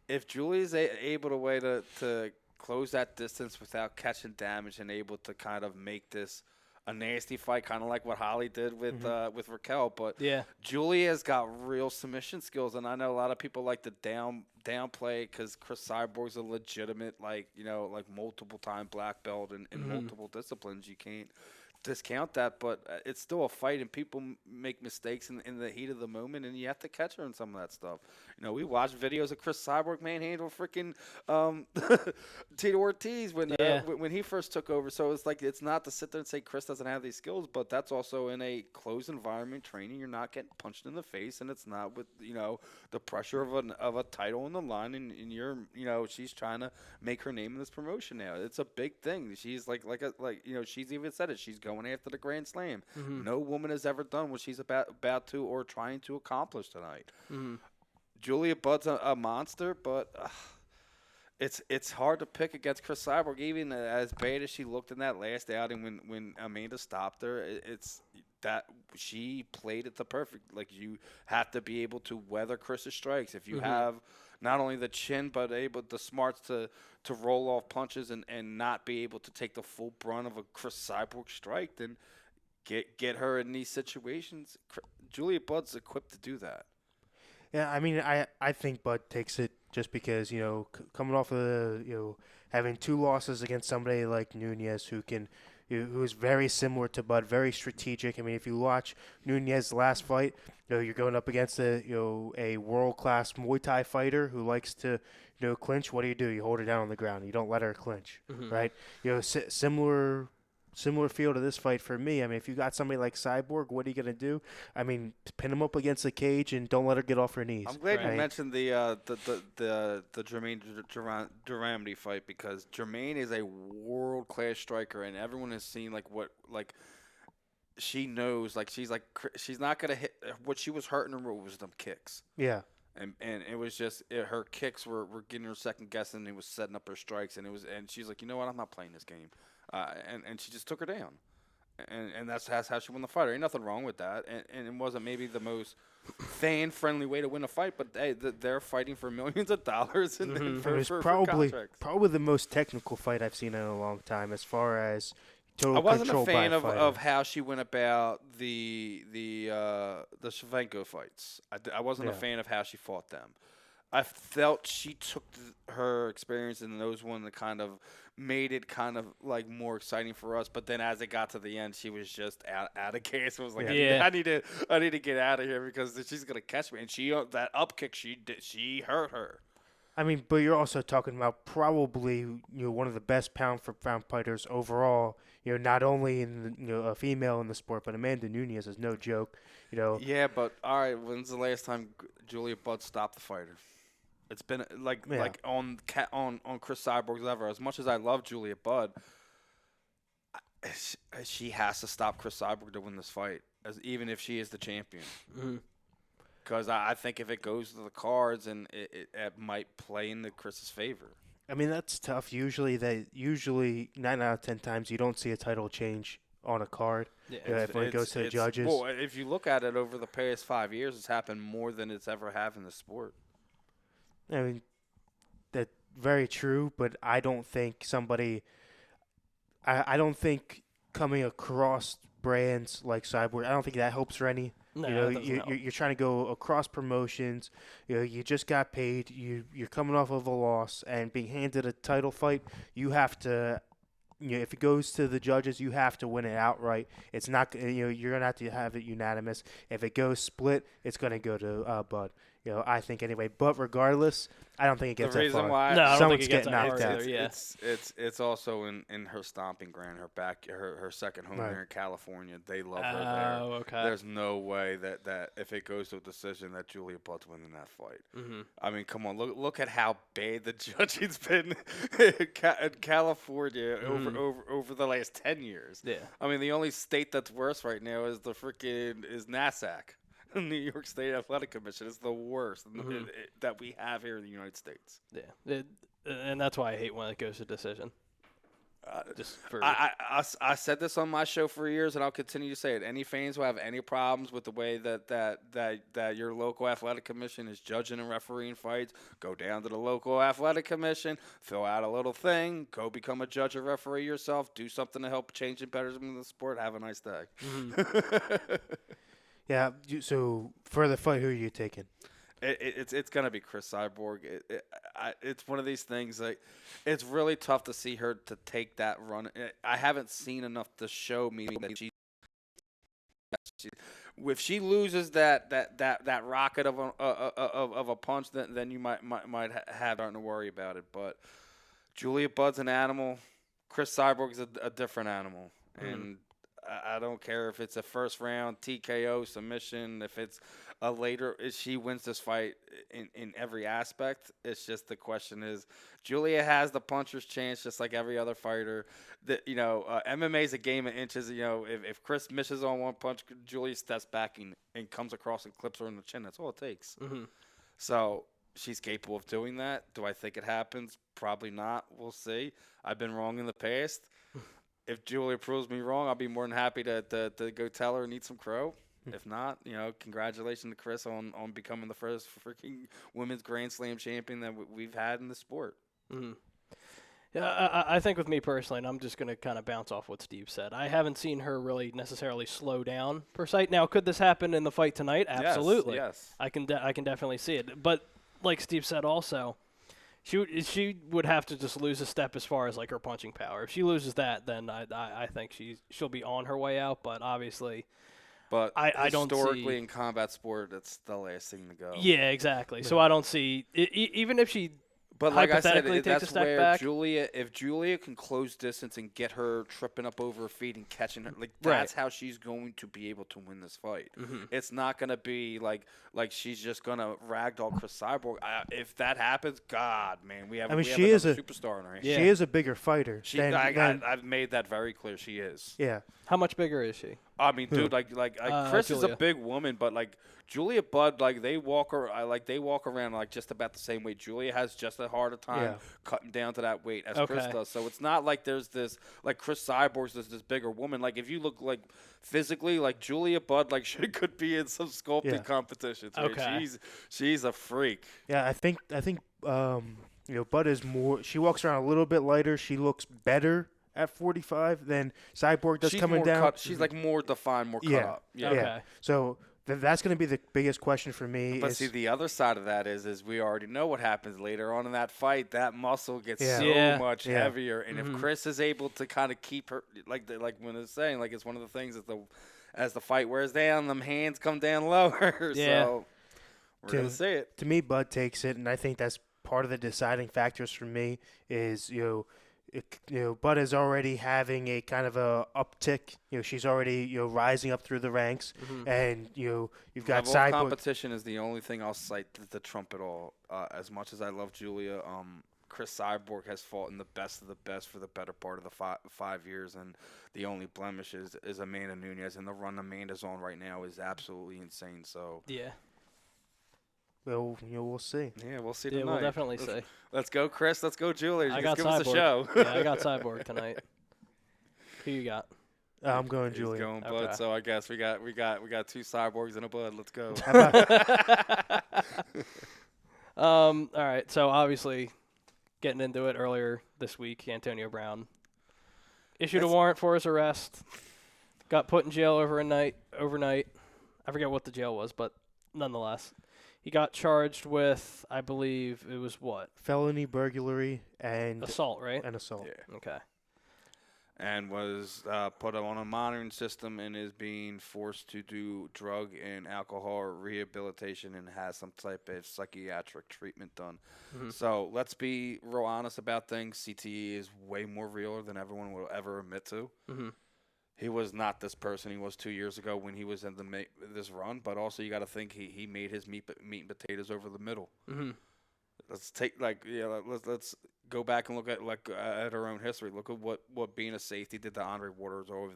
if Julia's able to close that distance without catching damage and able to kind of make this a nasty fight, kind of like what Holly did with Raquel. But Julia's got real submission skills, and I know a lot of people like to downplay because Chris Cyborg's a legitimate, like multiple time black belt in multiple disciplines. You can't discount that, but it's still a fight, and people make mistakes in the heat of the moment, and you have to catch her in some of that stuff. We watched videos of Chris Cyborg manhandle freaking Tito Ortiz when he first took over. So it's like, it's not to sit there and say Chris doesn't have these skills, but that's also in a closed environment training. You're not getting punched in the face, and it's not with the pressure of a title on the line, and you're she's trying to make her name in this promotion now. It's a big thing. She's she's even said it. She's going after the Grand Slam. Mm-hmm. No woman has ever done what she's about to or trying to accomplish tonight. Mm-hmm. Julia Budd's a monster, but it's hard to pick against Chris Cyborg. Even as bad as she looked in that last outing when Amanda stopped her, it's that she played it the perfect. Like, you have to be able to weather Chris's strikes. If you have not only the chin but the smarts to roll off punches and not be able to take the full brunt of a Chris Cyborg strike, then get her in these situations. Julia Budd's equipped to do that. Yeah, I mean, I think Bud takes it just because, coming off of having 2 losses against somebody like Nunez who is very similar to Bud, very strategic. I mean, if you watch Nunez's last fight, you're going up against a world-class Muay Thai fighter who likes to clinch. What do? You hold her down on the ground. You don't let her clinch, right? Similar feel to this fight for me. I mean, if you got somebody like Cyborg, what are you going to do? I mean, pin him up against the cage and don't let her get off her knees. I'm glad you mentioned the Jermaine Duramity fight, because Jermaine is a world-class striker, and everyone has seen she knows, she's not going to hit. What she was hurting her was them kicks. Yeah. And it was just her kicks were getting her second guessing, and it was setting up her strikes, and she's like, you know what, I'm not playing this game. And she just took her down, and that's how she won the fight. There ain't nothing wrong with that, and it wasn't maybe the most fan-friendly way to win a fight, but hey, they're fighting for millions of dollars and for contracts. Probably the most technical fight I've seen in a long time, as far as total I wasn't control a fan by a of how she went about the Shevchenko fights. I wasn't a fan of how she fought them. I felt she took her experience in those one that kind of made it kind of like more exciting for us. But then as it got to the end, she was just out of gas. It was like, I need to get out of here because she's gonna catch me. And that up kick she hurt her. I mean, but you're also talking about probably one of the best pound for pound fighters overall. Not only in a female in the sport, but Amanda Nunez is no joke. Yeah, but all right. When's the last time Julia Budd stopped the fighter? It's been like on Chris Cyborg's level. As much as I love Julia Budd, she has to stop Chris Cyborg to win this fight, even if she is the champion. Because I think if it goes to the cards, and it might play into Chris's favor. I mean, that's tough. Usually 9 out of 10 times you don't see a title change on a card. Yeah, if it goes to the judges. Well, if you look at it over the past 5 years, it's happened more than it's ever happened in the sport. I mean, that's very true, but I don't think I don't think coming across brands like Cyborg, I don't think that helps her any. No, you're trying to go across promotions. You just got paid. You're coming off of a loss and being handed a title fight. You have to, if it goes to the judges, you have to win it outright. It's not, you're gonna have to have it unanimous. If it goes split, it's gonna go to Bud. I think anyway. But regardless, I don't think it gets that far. Why no, I don't someone's think it gets getting that knocked far out. either, yeah. It's also in her stomping ground, her second home Right. here in California. They love her there. Oh, okay. There's no way that if it goes to a decision that Julia Budd's winning that fight. Mm-hmm. I mean, come on, look at how bad the judging's been in California over the last 10 years. Yeah. I mean, the only state that's worse right now is NASAC. New York State Athletic Commission is the worst that we have here in the United States. Yeah, and that's why I hate when it goes to decision. I said this on my show for years, and I'll continue to say it. Any fans who have any problems with the way that your local athletic commission is judging and refereeing fights, go down to the local athletic commission, fill out a little thing, go become a judge or referee yourself, do something to help change and better the sport. Have a nice day. Mm-hmm. Yeah. So for the fight, who are you taking? It's gonna be Chris Cyborg. It's one of these things like it's really tough to see her to take that run. I haven't seen enough to show me that if she loses that rocket of a punch, then you might have starting to worry about it. But Julia Budd's an animal. Chris Cyborg's a different animal, and I don't care if it's a first round TKO submission, if it's a later, if she wins this fight in every aspect. It's just the question is, Julia has the puncher's chance just like every other fighter. MMA is a game of inches. If Chris misses on one punch, Julia steps back and comes across and clips her in the chin. That's all it takes. So she's capable of doing that. Do I think it happens? Probably not. We'll see. I've been wrong in the past. If Julia proves me wrong, I'll be more than happy to go tell her and eat some crow. If not, congratulations to Chris on becoming the first freaking women's Grand Slam champion that we've had in the sport. Yeah, I think with me personally, and I'm just going to kind of bounce off what Steve said, I haven't seen her really necessarily slow down per se. Now, could this happen in the fight tonight? Absolutely. Yes. I can definitely see it. But like Steve said also, she would have to just lose a step as far as like her punching power. If she loses that, then I think she'll be on her way out. But obviously, I don't see, historically in combat sport, that's the last thing to go. Yeah, exactly. So I don't see even if she. But like I said, takes that's a step where back. if Julia can close distance and get her tripping up over her feet and catching her, that's how she's going to be able to win this fight. It's not going to be like she's just going to ragdoll Chris Cyborg. If that happens, God, man, we have she is a superstar in her hands. She is a bigger fighter. I've made that very clear. She is. Yeah. How much bigger is she? I mean, dude, Chris is a Julia. big woman, but Julia Budd, they walk around just about the same weight. Julia has just as hard a time cutting down to that weight as Chris does. So it's not like there's this Chris Cyborg's this bigger woman. If you look physically, Julia Budd, she could be in some sculpting competitions. Right? Okay. She's a freak. Yeah, I think Budd is more. She walks around a little bit lighter. She looks better at 45 than Cyborg does coming down. She's more defined, more cut up. Yeah. Okay. So that's going to be the biggest question for me. But see, the other side of that is we already know what happens later on in that fight. That muscle gets much heavier, and if Chris is able to kind of keep her, when it's saying, it's one of the things that as the fight wears down, them hands come down lower. Yeah. So we're gonna see it. To me, Bud takes it, and I think that's part of the deciding factors for me. Is Bud is already having a kind of a uptick. She's already rising up through the ranks, and you've got Cyborg. Competition is the only thing I'll cite to trump it all. As much as I love Julia, Chris Cyborg has fought in the best of the best for the better part of the 5 years, and the only blemish is Amanda Nunes, and the run Amanda's on right now is absolutely insane. So yeah. Well, we'll see. Yeah, we'll see tonight. Yeah, we'll definitely see. Let's go, Chris. Let's go, Julia. I got give Cyborg. us a show. Yeah, I got Cyborg tonight. Who you got? I'm going Julia. He's going Bud. So I guess we got two Cyborgs and a Bud. Let's go. All right. So obviously, getting into it earlier this week, Antonio Brown issued a warrant for his arrest. Got put in jail overnight. I forget what the jail was, but nonetheless. He got charged with, I believe it was what? Felony burglary and assault, right? And assault. Yeah. Okay. And was put on a monitoring system and is being forced to do drug and alcohol rehabilitation and has some type of psychiatric treatment done. So let's be real honest about things. CTE is way more realer than everyone will ever admit to. He was not this person he was 2 years ago when he was in this run, but also you got to think he made his meat and potatoes over the middle. Let's take let's go back and look at at our own history. Look at what being a safety did to Andre Waters over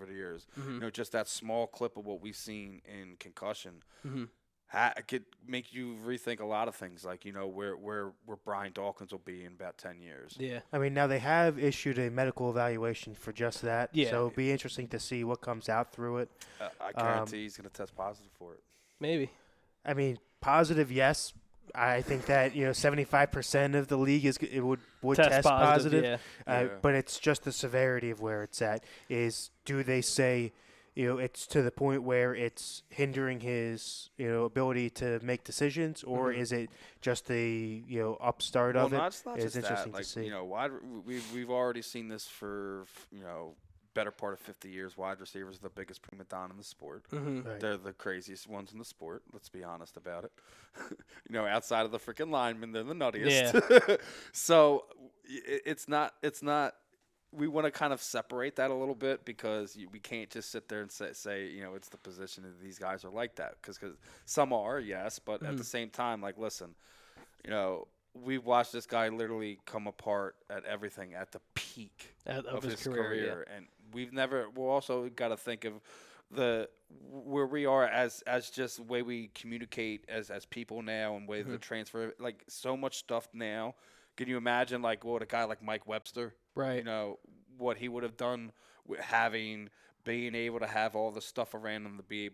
the years. Just that small clip of what we've seen in concussion. It could make you rethink a lot of things, where Brian Dawkins will be in about 10 years. Yeah. I mean, now they have issued a medical evaluation for just that. Yeah. So it'll be interesting to see what comes out through it. I guarantee he's going to test positive for it. Maybe. I mean, positive, yes. I think that 75% of the league would test positive. Yeah. But it's just the severity of where it's at. Do they say it's to the point where it's hindering his ability to make decisions, or is it just the upstart Well, of it? not It's just interesting that. to Like, see. we've already seen this for better part of 50 years. Wide receivers are the biggest prima donna in the sport. Right. They're the craziest ones in the sport. Let's be honest about it. Outside of the freaking linemen, they're the nuttiest. So it's not. We want to kind of separate that a little bit because we can't just sit there and say it's the position that these guys are like that because some are, yes, but at the same time, like, listen, we've watched this guy literally come apart at everything at the peak of his career, and we'll also got to think of where we are as just the way we communicate as people now and way the transfer, like, so much stuff now. Can you imagine, like, what a guy like Mike Webster, right? What he would have done with being able to have all the stuff around him to be,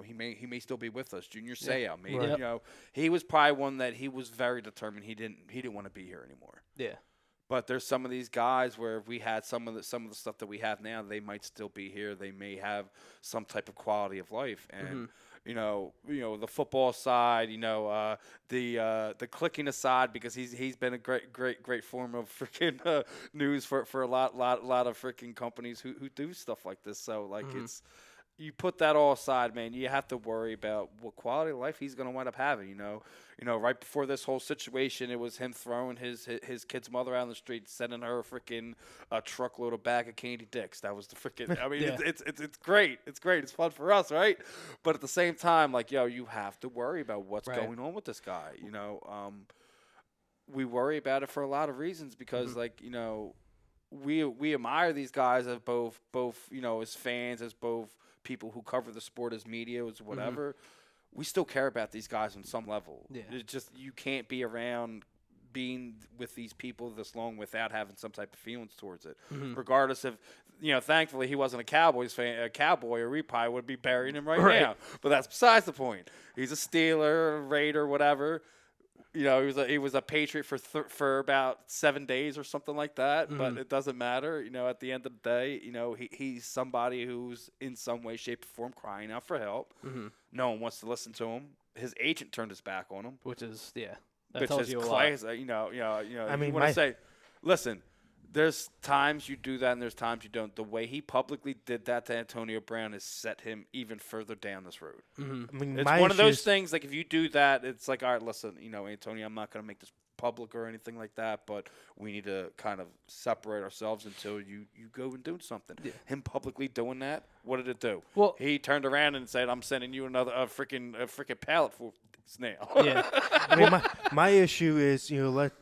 he may still be with us. Junior Seau, maybe, Right. He was probably one that he was very determined. He didn't want to be here anymore. Yeah. But there's some of these guys where if we had some of the stuff that we have now, they might still be here. They may have some type of quality of life, and the football side, the clicking aside, because he's been a great form of freaking news for a lot of freaking companies who do stuff like this. So like it's. You put that all aside, man. You have to worry about what quality of life he's going to wind up having. Right before this whole situation, it was him throwing his kid's mother out on the street, sending her a truckload of bag of candy dicks. That was the freaking. I mean, it's great. It's great. It's fun for us, right? But at the same time, like, you have to worry about what's going on with this guy. We worry about it for a lot of reasons because, we admire these guys as both as fans, as both people who cover the sport, as media, as whatever. We still care about these guys on some level. Yeah. It's just you can't be around being with these people this long without having some type of feelings towards it. Regardless of, thankfully he wasn't a Cowboys fan, or we probably would be burying him right now. But that's besides the point. He's a Steeler, Raider, whatever. He was a Patriot for about 7 days or something like that, but it doesn't matter. At the end of the day, he's somebody who's in some way, shape, or form crying out for help. No one wants to listen to him. His agent turned his back on him, Which is that tells you a lot. I mean, you want to say, listen. There's times you do that and there's times you don't. The way he publicly did that to Antonio Brown has set him even further down this road. I mean, It's one of those things, like, if you do that, it's like, all right, listen, Antonio, I'm not going to make this public or anything like that, but we need to kind of separate ourselves until you go and do something. Yeah. Him publicly doing that, what did it do? Well, he turned around and said, I'm sending you a freaking pallet full snail. Yeah. I mean, my issue is,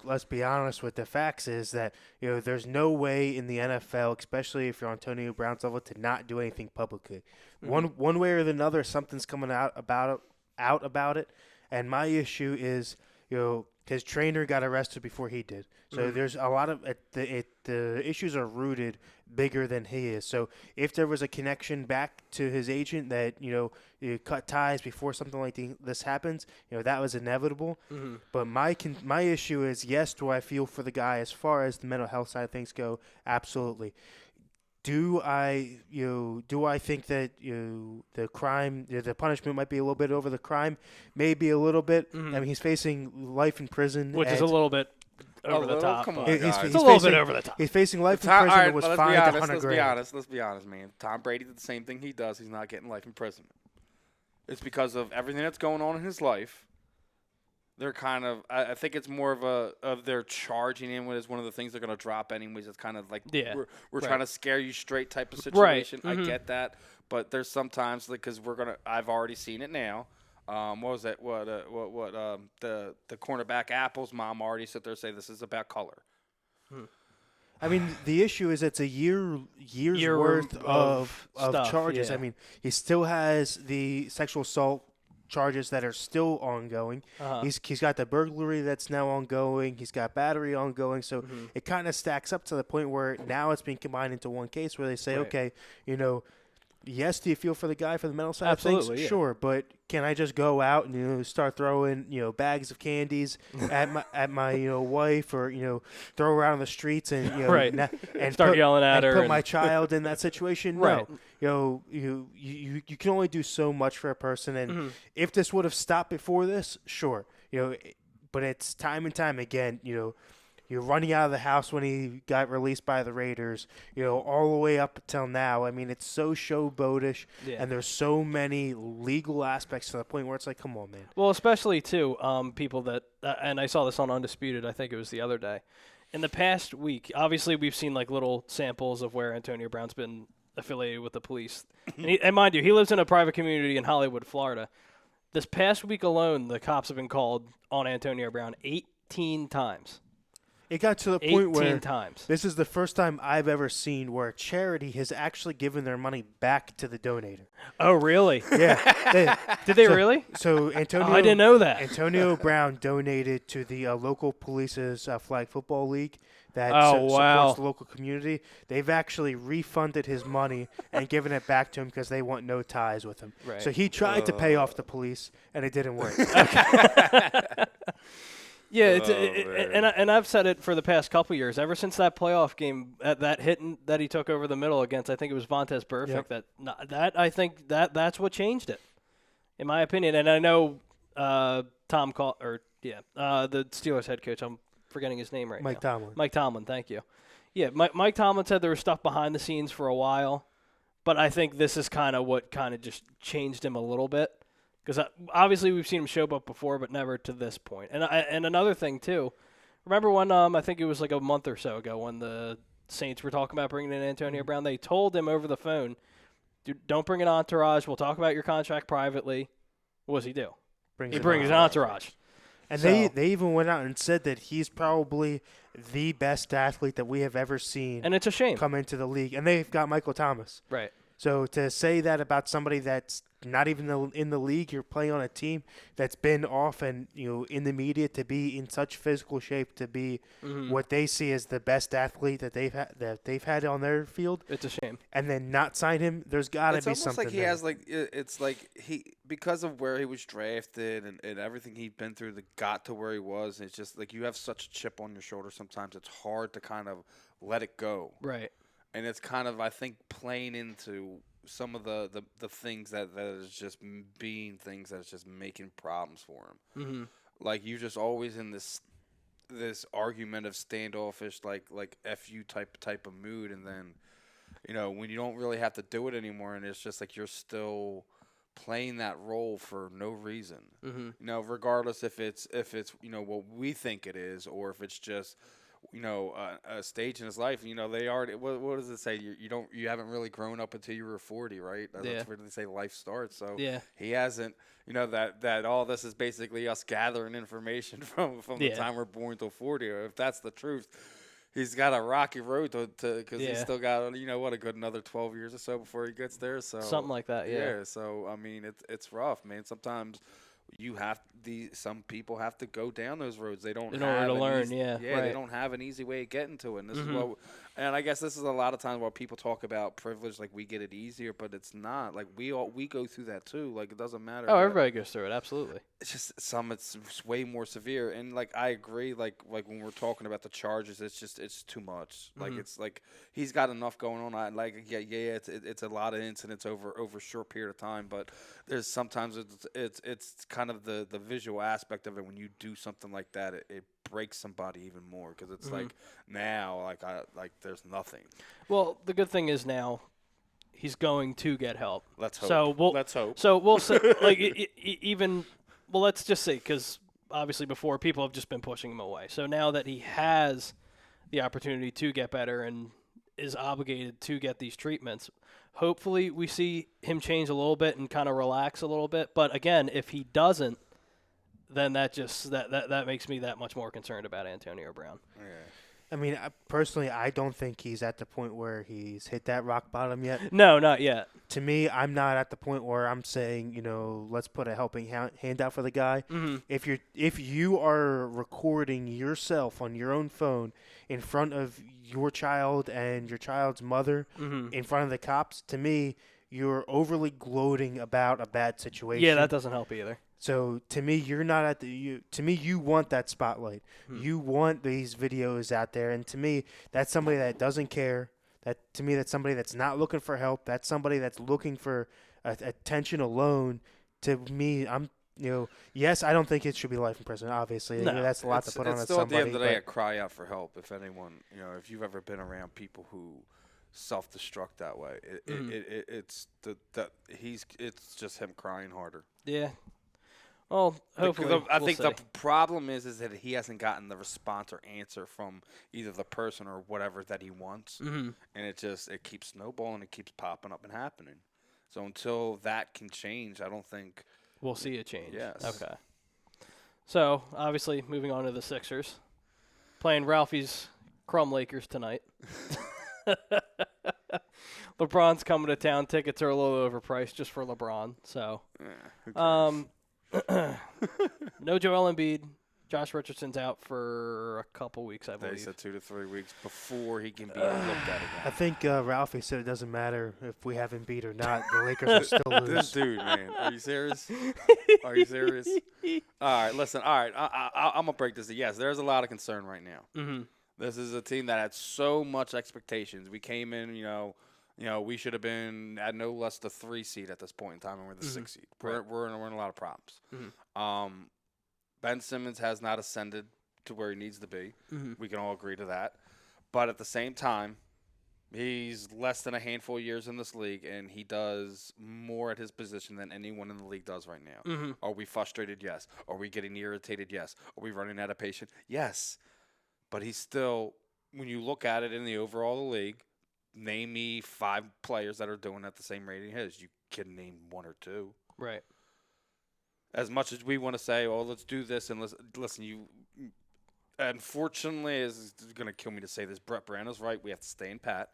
let's be honest with the facts is that, there's no way in the NFL, especially if you're on Antonio Brown's level, to not do anything publicly. One way or another, something's coming out about it. And my issue is, his trainer got arrested before he did. So there's a lot of the issues are rooted bigger than he is. So if there was a connection back to his agent that you cut ties before something like this happens, that was inevitable. But my issue is, yes, do I feel for the guy as far as the mental health side of things go? Absolutely. Do I think that the crime, the punishment might be a little bit over the crime? Maybe a little bit. I mean, he's facing life in prison, which is a little bit over the top. Come on, but guys. it's a little bit over the top. He's facing life in prison and was fined $100,000. Let's be honest, man. Tom Brady did the same thing he does. He's not getting life in prison. It's because of everything that's going on in his life. They're kind of, I think it's more of they're charging him as one of the things they're going to drop anyways. It's kind of like, we're trying to scare you straight type of situation. I get that. But there's sometimes, because I've already seen it now. What was that? The cornerback Apple's mom already sit there and say this is about color. I mean, the issue is it's a year's worth of stuff, charges. yeah. I mean, he still has the sexual assault charges that are still ongoing. He's got the burglary that's now ongoing. He's got battery ongoing. So it kind of stacks up to the point where now it's being combined into one case where they say, okay, yes, do you feel for the guy for the mental side of Absolutely, things? yeah. Sure, but can I just go out and start throwing bags of candies at my wife, or throw her out on the streets and Right. and Start put, yelling at and her put and- my child in that situation? Right. No, you can only do so much for a person, and Mm-hmm. if this would have stopped before this, sure, but it's time and time again, You're running out of the house when he got released by the Raiders, all the way up until now. I mean, it's so showboatish, Yeah. and there's so many legal aspects to the point where it's like, come on, man. Well, especially too, people that, and I saw this on Undisputed. I think it was the other day. In the past week, obviously we've seen like little samples of where Antonio Brown's been affiliated with the police, and mind you, he lives in a private community in Hollywood, Florida. This past week alone, the cops have been called on Antonio Brown 18 times. It got to the 18 point where times. this is the first time I've ever seen where a charity has actually given their money back to the donator. Oh, really? Yeah. Did they really? So Antonio, I didn't know that. Antonio Brown donated to the local police's flag football league that Oh, wow. supports the local community. They've actually refunded his money and given it back to him because they want no ties with him. Right. So he tried to pay off the police, and it didn't work. Yeah, man. and I've said it for the past couple years. Ever since that playoff game, that hit that he took over the middle against, I think it was Vontez Burfict. Yep. That I think that's what changed it, in my opinion. And I know the Steelers head coach. I'm forgetting his name right Mike now. Tomlin. Mike Tomlin. Thank you. Yeah, Mike Tomlin said there was stuff behind the scenes for a while, but I think this is kind of what kind of just changed him a little bit. Because obviously we've seen him show up before, but never to this point. And another thing too, remember when I think it was like a month or so ago when the Saints were talking about bringing in Antonio Brown, they told him over the phone, "Dude, don't bring an entourage. We'll talk about your contract privately." What does he do? He brings an entourage. And So- they even went out and said that he's probably the best athlete that we have ever seen And it's a shame. come into the league. And they've got Michael Thomas. Right. So to say that about somebody that's not even in the league, you're playing on a team that's been off and in the media, to be in such physical shape, to be what they see as the best athlete that they've had on their field, It's a shame. and then not sign him, there's got to It's be almost something like he there. has it's like he, because of where he was drafted and everything he'd been through that got to where he was. It's just like you have such a chip on your shoulder. Sometimes it's hard to kind of let it go. Right. And it's kind of, I think, playing into some of the things that is just being things that's just making problems for him. Mm-hmm. Like you just always in this argument of standoffish, like FU type of mood, and then when you don't really have to do it anymore, and it's just like you're still playing that role for no reason. Mm-hmm. Regardless if it's what we think it is, or if it's just a stage in his life. They already. What does it say? You haven't really grown up until you were 40, right? That's where they say life starts. So Yeah. he hasn't. That all this is basically us gathering information from the time we're born till 40. Or if that's the truth, he's got a rocky road to because he's still got a good another 12 years or so before he gets there. So Something like that. Yeah. So I mean, it's rough, man. Sometimes some people have to go down those roads. They don't In have order to an learn, easy, yeah, they right. don't have an easy way of getting to it. And this is and I guess this is a lot of times where people talk about privilege, like we get it easier, but it's not. Like we go through that too. Like it doesn't matter. Oh, everybody goes through it. Absolutely. It's just it's way more severe. And like I agree. Like when we're talking about the charges, it's too much. Like it's like he's got enough going on. It's a lot of incidents over a short period of time, but there's sometimes it's kind of the visual aspect of it. When you do something like that, it breaks somebody even more because it's like now there's nothing. Well, the good thing is now he's going to get help. Let's hope. So Let's hope. So we'll say, even let's just say, because obviously before people have just been pushing him away. So now that he has the opportunity to get better and is obligated to get these treatments, hopefully we see him change a little bit and kind of relax a little bit. But again, if he doesn't, then that makes me that much more concerned about Antonio Brown. Yeah. I mean, personally, I don't think he's at the point where he's hit that rock bottom yet. No, not yet. To me, I'm not at the point where I'm saying, let's put a helping hand out for the guy. Mm-hmm. If you are recording yourself on your own phone in front of your child and your child's mother, Mm-hmm. in front of the cops, to me, you're overly gloating about a bad situation. Yeah, that doesn't help either. So to me, you're not at the. To me, you want that spotlight. You want these videos out there, and to me, that's somebody that doesn't care. To me, that's somebody that's not looking for help. That's somebody that's looking for attention alone. To me, yes, I don't think it should be life in prison. Obviously, No. that's a lot to put on It's somebody. still at the end of the day a but- cry out for help. If anyone, if you've ever been around people who self-destruct that way, it's just him crying harder. Yeah. Well, hopefully, I we'll think see. the problem is that he hasn't gotten the response or answer from either the person or whatever that he wants, and it keeps snowballing, it keeps popping up and happening. So until that can change, I don't think we'll see a change. Yes. Okay. So obviously, moving on to the Sixers, playing Ralphie's Crumb Lakers tonight. LeBron's coming to town. Tickets are a little overpriced just for LeBron. So, who cares? No Joel Embiid. Josh Richardson's out for a couple weeks, I They believe. said 2 to 3 weeks before he can be looked at again. I think Ralphie said it doesn't matter if we haven't beat or not. The Lakers will still lose. This dude, man. Are you serious? Are you serious? All right, listen. All right, I'm going to break this. Yes, there's a lot of concern right now. Mm-hmm. This is a team that had so much expectations. We came in, we should have been at no less the 3 seed at this point in time, and we're the 6 seed. We're in a lot of problems. Ben Simmons has not ascended to where he needs to be. We can all agree to that. But at the same time, he's less than a handful of years in this league, and he does more at his position than anyone in the league does right now. Are we frustrated? Yes. Are we getting irritated? Yes. Are we running out of patience? Yes. But he's still, when you look at it in the overall league, name me 5 players that are doing at the same rating as you can name 1 or 2. Right. As much as we want to say, oh, let's do this, and listen, you. Unfortunately, it's going to kill me to say this. Brett Brano's right. We have to stay in pat.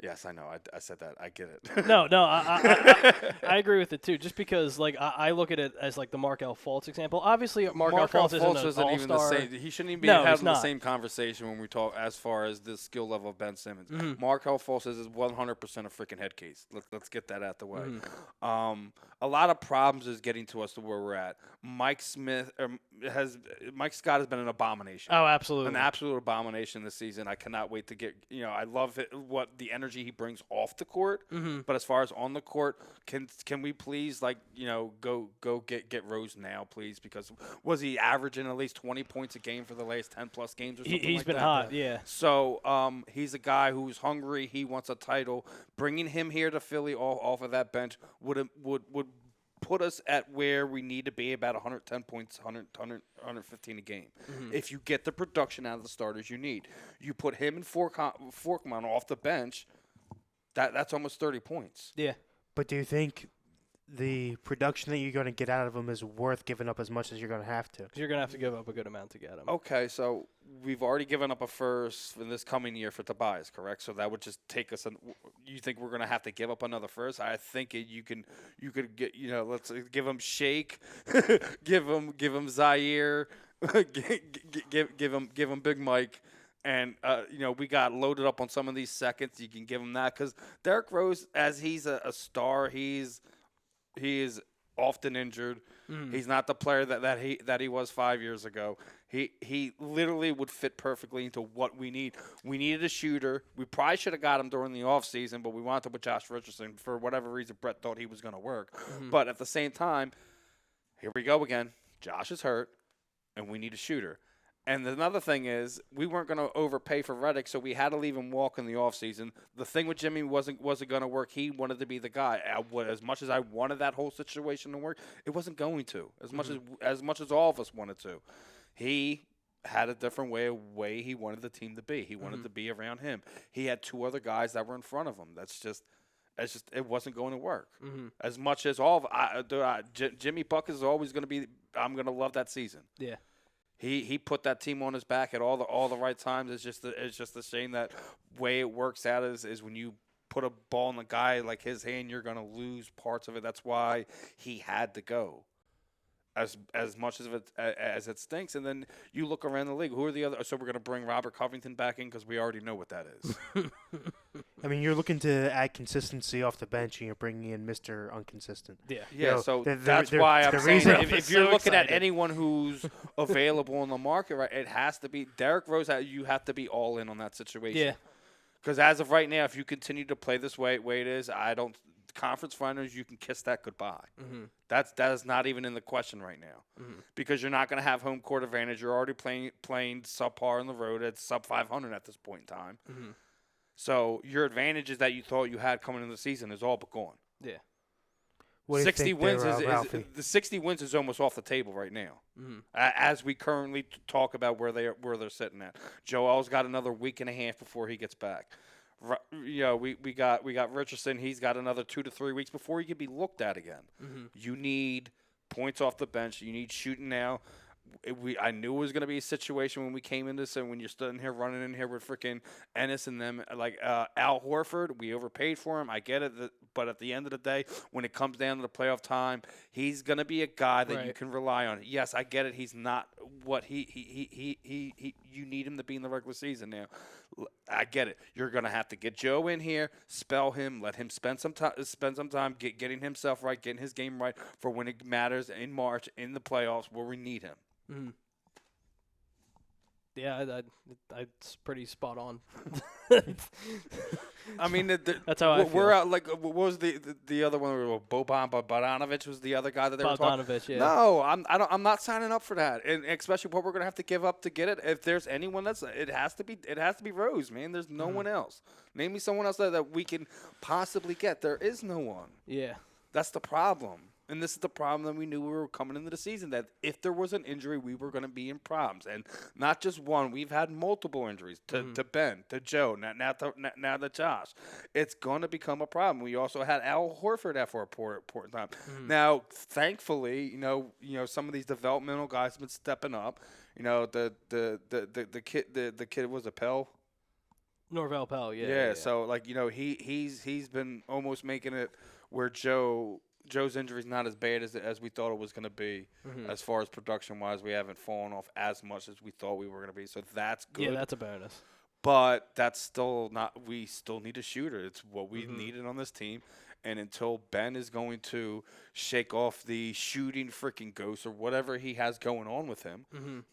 Yes, I know. I said that. I get it. No, I agree with it too. Just because, I look at it as the Markelle Fultz example. Obviously, Markelle Fultz isn't even the all-star. same. He shouldn't even be No, he's having the not. same conversation when we talk as far as the skill level of Ben Simmons. Markelle Fultz is 100% a freaking head case. Let's get that out the way. A lot of problems is getting to us to where we're at. Mike Scott has been an abomination. Oh, absolutely. An absolute abomination this season. I cannot wait to get, I love it, what the energy he brings off the court. But as far as on the court, can we please, go get Rose now, please? Because was he averaging at least 20 points a game for the last 10-plus games or something He's like been that? hot, yeah. So he's a guy who's hungry. He wants a title. Bringing him here to Philly off of that bench would put us at where we need to be, about 110 points, 115 a game. If you get the production out of the starters you need. You put him and Forkman off the bench, that's almost 30 points. Yeah. But do you think the production that you're going to get out of him is worth giving up as much as you're going to have to? 'Cause you're going to have to give up a good amount to get him. Okay, so we've already given up a first in this coming year for Tobias, correct? So that would just take us. You think we're going to have to give up another first? I think you could get. Let's give him Shake, give him Zaire, give him Big Mike. And, we got loaded up on some of these seconds. You can give him that because Derrick Rose, as he's a star, he is often injured. He's not the player that he was 5 years ago. He literally would fit perfectly into what we need. We needed a shooter. We probably should have got him during the offseason, but we wanted to put Josh Richardson. For whatever reason, Brett thought he was going to work. But at the same time, here we go again. Josh is hurt, and we need a shooter. And another thing is, we weren't going to overpay for Redick, so we had to leave him walk in the offseason. The thing with Jimmy wasn't going to work. He wanted to be the guy. As much as I wanted that whole situation to work, it wasn't going to. As much as all of us wanted to, he had a different way he wanted the team to be. He wanted to be around him. He had 2 other guys that were in front of him. It wasn't going to work. As much as Jimmy Bucket is always going to be. I'm going to love that season. Yeah. He put that team on his back at all the right times. It's just a shame that way it works out is when you put a ball in a guy like his hand, you're going to lose parts of it. That's why he had to go. As much as it stinks, and then you look around the league. Who are the other? So we're going to bring Robert Covington back in because we already know what that is. I mean, you're looking to add consistency off the bench, and you're bringing in Mr. Inconsistent. Yeah. Yeah, know, so the why I'm the saying reason- if So you're looking at excited. anyone who's available in the market, right, it has to be Derrick Rose. You have to be all in on that situation. Yeah. Because as of right now, if you continue to play this way it is, conference finals, you can kiss that goodbye. Mm-hmm. That is not even in the question right now, because you're not going to have home court advantage. You're already playing subpar on the road at sub 500 at this point in time. Mm-hmm. So your advantages that you thought you had coming into the season is all but gone. Yeah. What do you 60 think wins there, is Ralphie? the 60 wins is almost off the table right now, as we currently talk about where they're sitting at. Joel's got another week and a half before he gets back. We got Richardson. He's got another 2 to 3 weeks before he can be looked at again. You need points off the bench. You need shooting now. I knew it was going to be a situation when we came into this, and when you're sitting here running in here with freaking Ennis and them, like Al Horford, we overpaid for him. I get it, but at the end of the day, when it comes down to the playoff time, he's going to be a guy that you can rely on. Yes, I get it. He's not what you need him to be in the regular season now. I get it. You're going to have to get Joe in here, spell him, let him spend some time getting himself right, getting his game right for when it matters in March in the playoffs where we need him. Mm-hmm. Yeah, that's pretty spot on. I mean, that's how I feel. We're out. Like, what was the other one? Boban Bogdanovic was the other guy that they were talking. Bogdanovic, yeah. No, I'm not signing up for that, and especially what we're gonna have to give up to get it. If there's anyone it has to be Rose, man. There's no one else. Name me someone else that we can possibly get. There is no one. Yeah. That's the problem. And this is the problem that we knew we were coming into the season, that if there was an injury, we were going to be in problems. And not just one. We've had multiple injuries to Ben, to Joe, now to Josh. It's going to become a problem. We also had Al Horford at for a important time. Now, thankfully, some of these developmental guys have been stepping up. The kid was a Pell. Norvell Pell, yeah. Yeah. So he's been almost making it where Joe's injury is not as bad as we thought it was going to be. As far as production-wise, we haven't fallen off as much as we thought we were going to be. So that's good. Yeah, that's a bonus. But that's still not – we still need a shooter. It's what we needed on this team. And until Ben is going to shake off the shooting freaking ghost or whatever he has going on with him,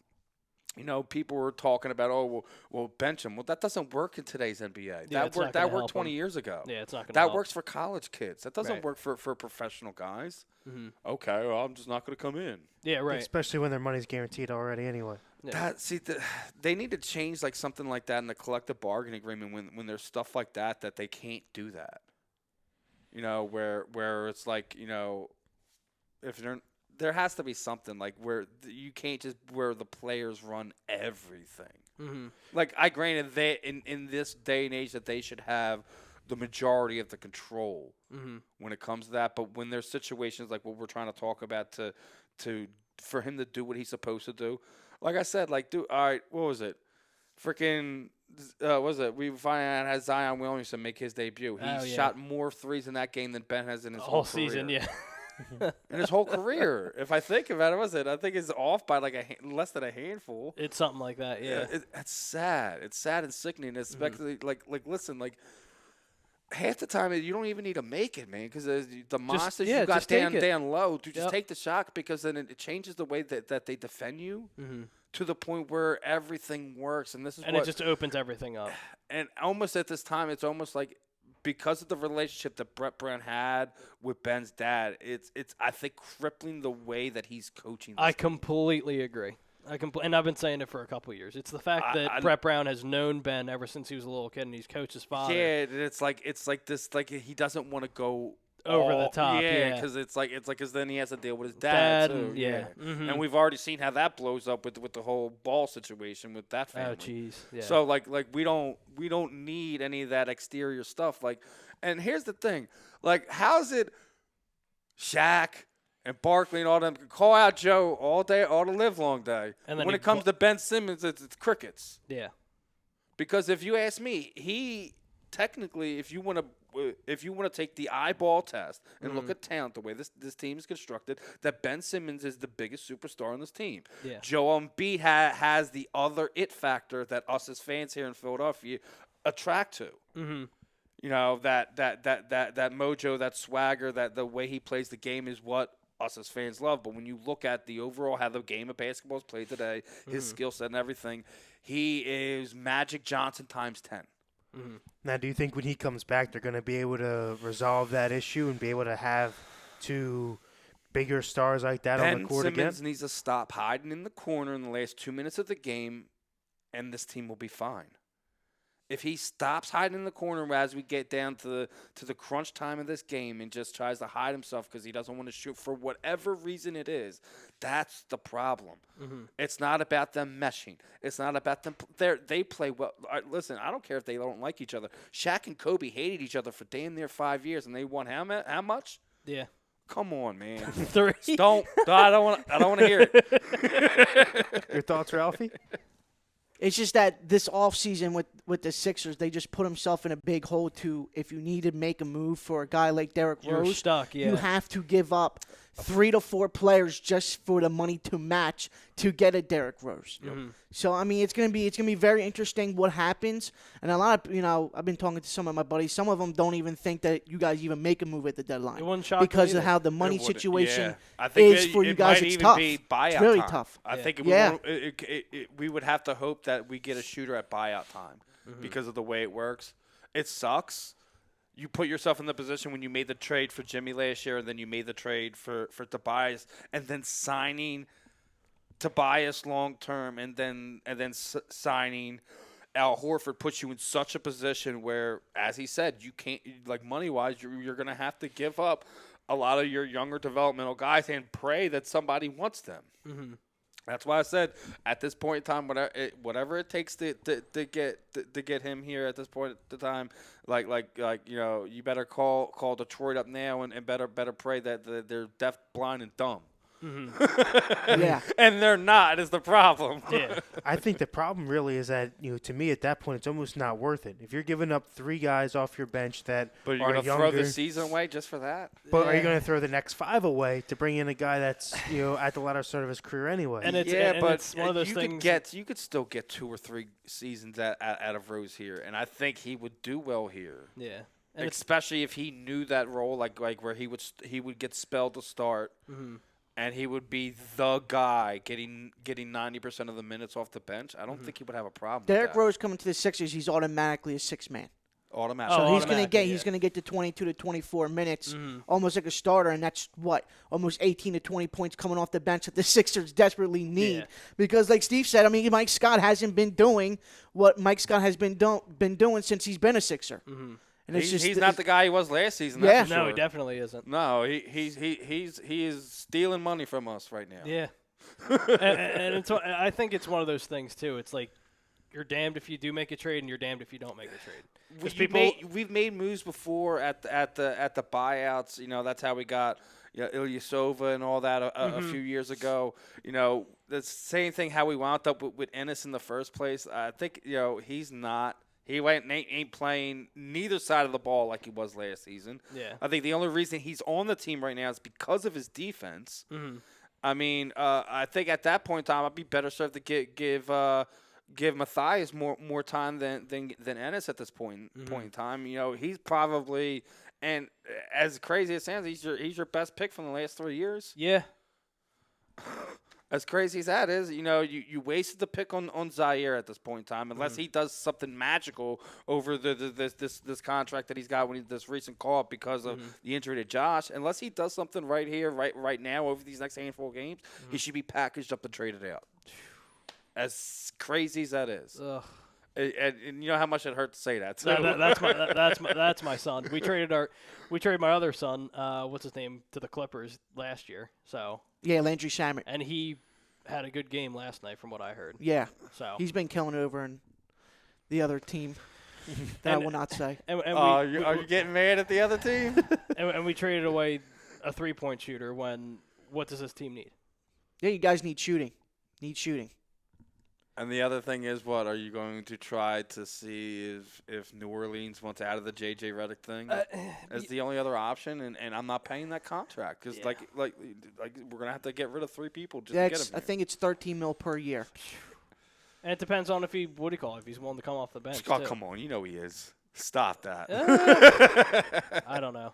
people were talking about, we'll bench him. Well, that doesn't work in today's NBA. Yeah, that worked 20 years ago. Yeah, it's not going to That works for college kids. That doesn't work for professional guys. Okay, well, I'm just not going to come in. Yeah, right. Especially when their money's guaranteed already anyway. Yeah. They need to change like something like that in the collective bargaining agreement when there's stuff like that they can't do that. Where it's like, if there has to be something like where you can't just where the players run everything. Like granted they in this day and age that they should have the majority of the control when it comes to that. But when there's situations like what we're trying to talk about for him to do what he's supposed to do, like I said, all right, what was it? Freaking, we finally had Zion Williamson make his debut. He shot more threes in that game than Ben has in his whole season, career. yeah. In his whole careir, if I think about it, I think it's off by less than a handful. It's something like that, yeah. It's sad. It's sad and sickening, especially listen, half the time you don't even need to make it, man, because the monsters you got down low, just take the shot, because then it changes the way that they defend you to the point where everything works, and it just opens everything up. And almost at this time, it's almost like, because of the relationship that Brett Brown had with Ben's dad, it's I think crippling the way that he's coaching. I completely agree. And I've been saying it for a couple of years. It's the fact that Brett Brown has known Ben ever since he was a little kid, and he's coached his father. Yeah, and it's like this, like he doesn't want to go over the top. Yeah, because because then he has to deal with his dad too. Yeah. And we've already seen how that blows up with the whole ball situation with that family. Oh, jeez. Yeah. So we don't need any of that exterior stuff. And here's the thing, how's it Shaq and Barkley and all them call out Joe all day, all the live long day. And then when it comes to Ben Simmons, it's crickets. Yeah. Because if you ask me, he technically, if you want to take the eyeball test and look at talent, the way this team is constructed, that Ben Simmons is the biggest superstar on this team. Yeah. Joel Embiid has the other it factor that us as fans here in Philadelphia attract to. that mojo, that swagger, that the way he plays the game is what us as fans love. But when you look at the overall how the game of basketball is played today, his skill set and everything, he is Magic Johnson times 10. Now, do you think when he comes back, they're going to be able to resolve that issue and be able to have two bigger stars like that on the court Ben Simmons again? needs to stop hiding in the corner in the last 2 minutes of the game, and this team will be fine. If he stops hiding in the corner as we get down to the crunch time of this game and just tries to hide himself because he doesn't want to shoot for whatever reason it is, that's the problem. It's not about them meshing. It's not about them. They play well. Listen, I don't care if they don't like each other. Shaq and Kobe hated each other for damn near 5 years, and they won how much? Yeah. Come on, man. 3. I don't want to hear it. Your thoughts, Ralphie? It's just that this offseason with the Sixers, they just put himself in a big hole to, if you need to make a move for a guy like Derrick You're Rose, stuck, yeah. you have to give up 3 to 4 players just for the money to match to get a Derrick Rose. So I mean, it's gonna be very interesting what happens. And a lot of I've been talking to some of my buddies. Some of them don't even think that you guys even make a move at the deadline It wouldn't shock me because either. of how the money It wouldn't, situation I think is for you guys. Might It's even tough. be buyout It's very time. tough. I think we would have to hope that we get a shooter at buyout time because of the way it works. It sucks. You put yourself in the position when you made the trade for Jimmy last year, and then you made the trade for Tobias, and then signing Tobias long term, and then signing Al Horford puts you in such a position where, as he said, you can't, like, money wise, you're going to have to give up a lot of your younger developmental guys and pray that somebody wants them. That's why I said at this point in time, whatever it takes to get him here at this point in time, you better call Detroit up now and better pray that they're deaf, blind, and dumb. Yeah. And they're not is the problem. Yeah. I think the problem really is that, to me at that point, it's almost not worth it. If you're giving up 3 guys off your bench that But you're are going to younger, throw the season away just for that? but are you going to throw the next 5 away to bring in a guy that's at the latter start of his career anyway? And it's, yeah, and but it's one of those things. You could still get 2 or 3 seasons out of Rose here, and I think he would do well here. Yeah. And Especially if he knew that role, like where he would get spelled to start. And he would be the guy getting 90% of the minutes off the bench. I don't think he would have a problem. Derrick with that. Rose coming to the Sixers, he's automatically a 6-man. Automatic. So Oh, he's going to automatically, get to 22 to 24 minutes, almost like a starter, and that's almost 18 to 20 points coming off the bench that the Sixers desperately need. Yeah. Because, like Steve said, I mean, Mike Scott hasn't been doing what Mike Scott has been doing since he's been a Sixer. And He's not the guy he was last season. Yeah. That's for No, sure. he definitely isn't. No, he is stealing money from us right now. Yeah. and it's, I think it's one of those things, too. It's like you're damned if you do make a trade and you're damned if you don't make a trade. 'Cause We've made moves before at the buyouts. That's how we got Ilyasova and all that a few years ago. The same thing how we wound up with Ennis in the first place. I think he's not. He ain't playing neither side of the ball like he was last season. Yeah. I think the only reason he's on the team right now is because of his defense. I mean, I think at that point in time, I'd be better served to give Matthias more time than Ennis at this point in time. He's probably, and as crazy as it sounds, he's your best pick from the last 3 years. Yeah. As crazy as that is, you wasted the pick on Zaire at this point in time, unless he does something magical over this contract that he's got when this recent call up because of the injury to Josh. Unless he does something right here, right now, over these next handful of games, he should be packaged up and traded out. As crazy as that is. Ugh. And you know how much it hurt to say that. So. That's my son. We traded my other son, what's his name, to the Clippers last year. So Yeah, Landry Shamet. and he had a good game last night, from what I heard. Yeah. So He's been killing it over in the other team that I will not say. and Are you getting mad at the other team? and we traded away a 3-point shooter. When what does this team need? Yeah, you guys need shooting. And the other thing is, what are you going to try to see if New Orleans wants out of the J.J. Redick thing? As the only other option, and I'm not paying that contract because like we're gonna have to get rid of 3 people just to get him. I think it's $13 million per year. And it depends on if he's willing to come off the bench. Oh, too. come on, he is. Stop that. I don't know.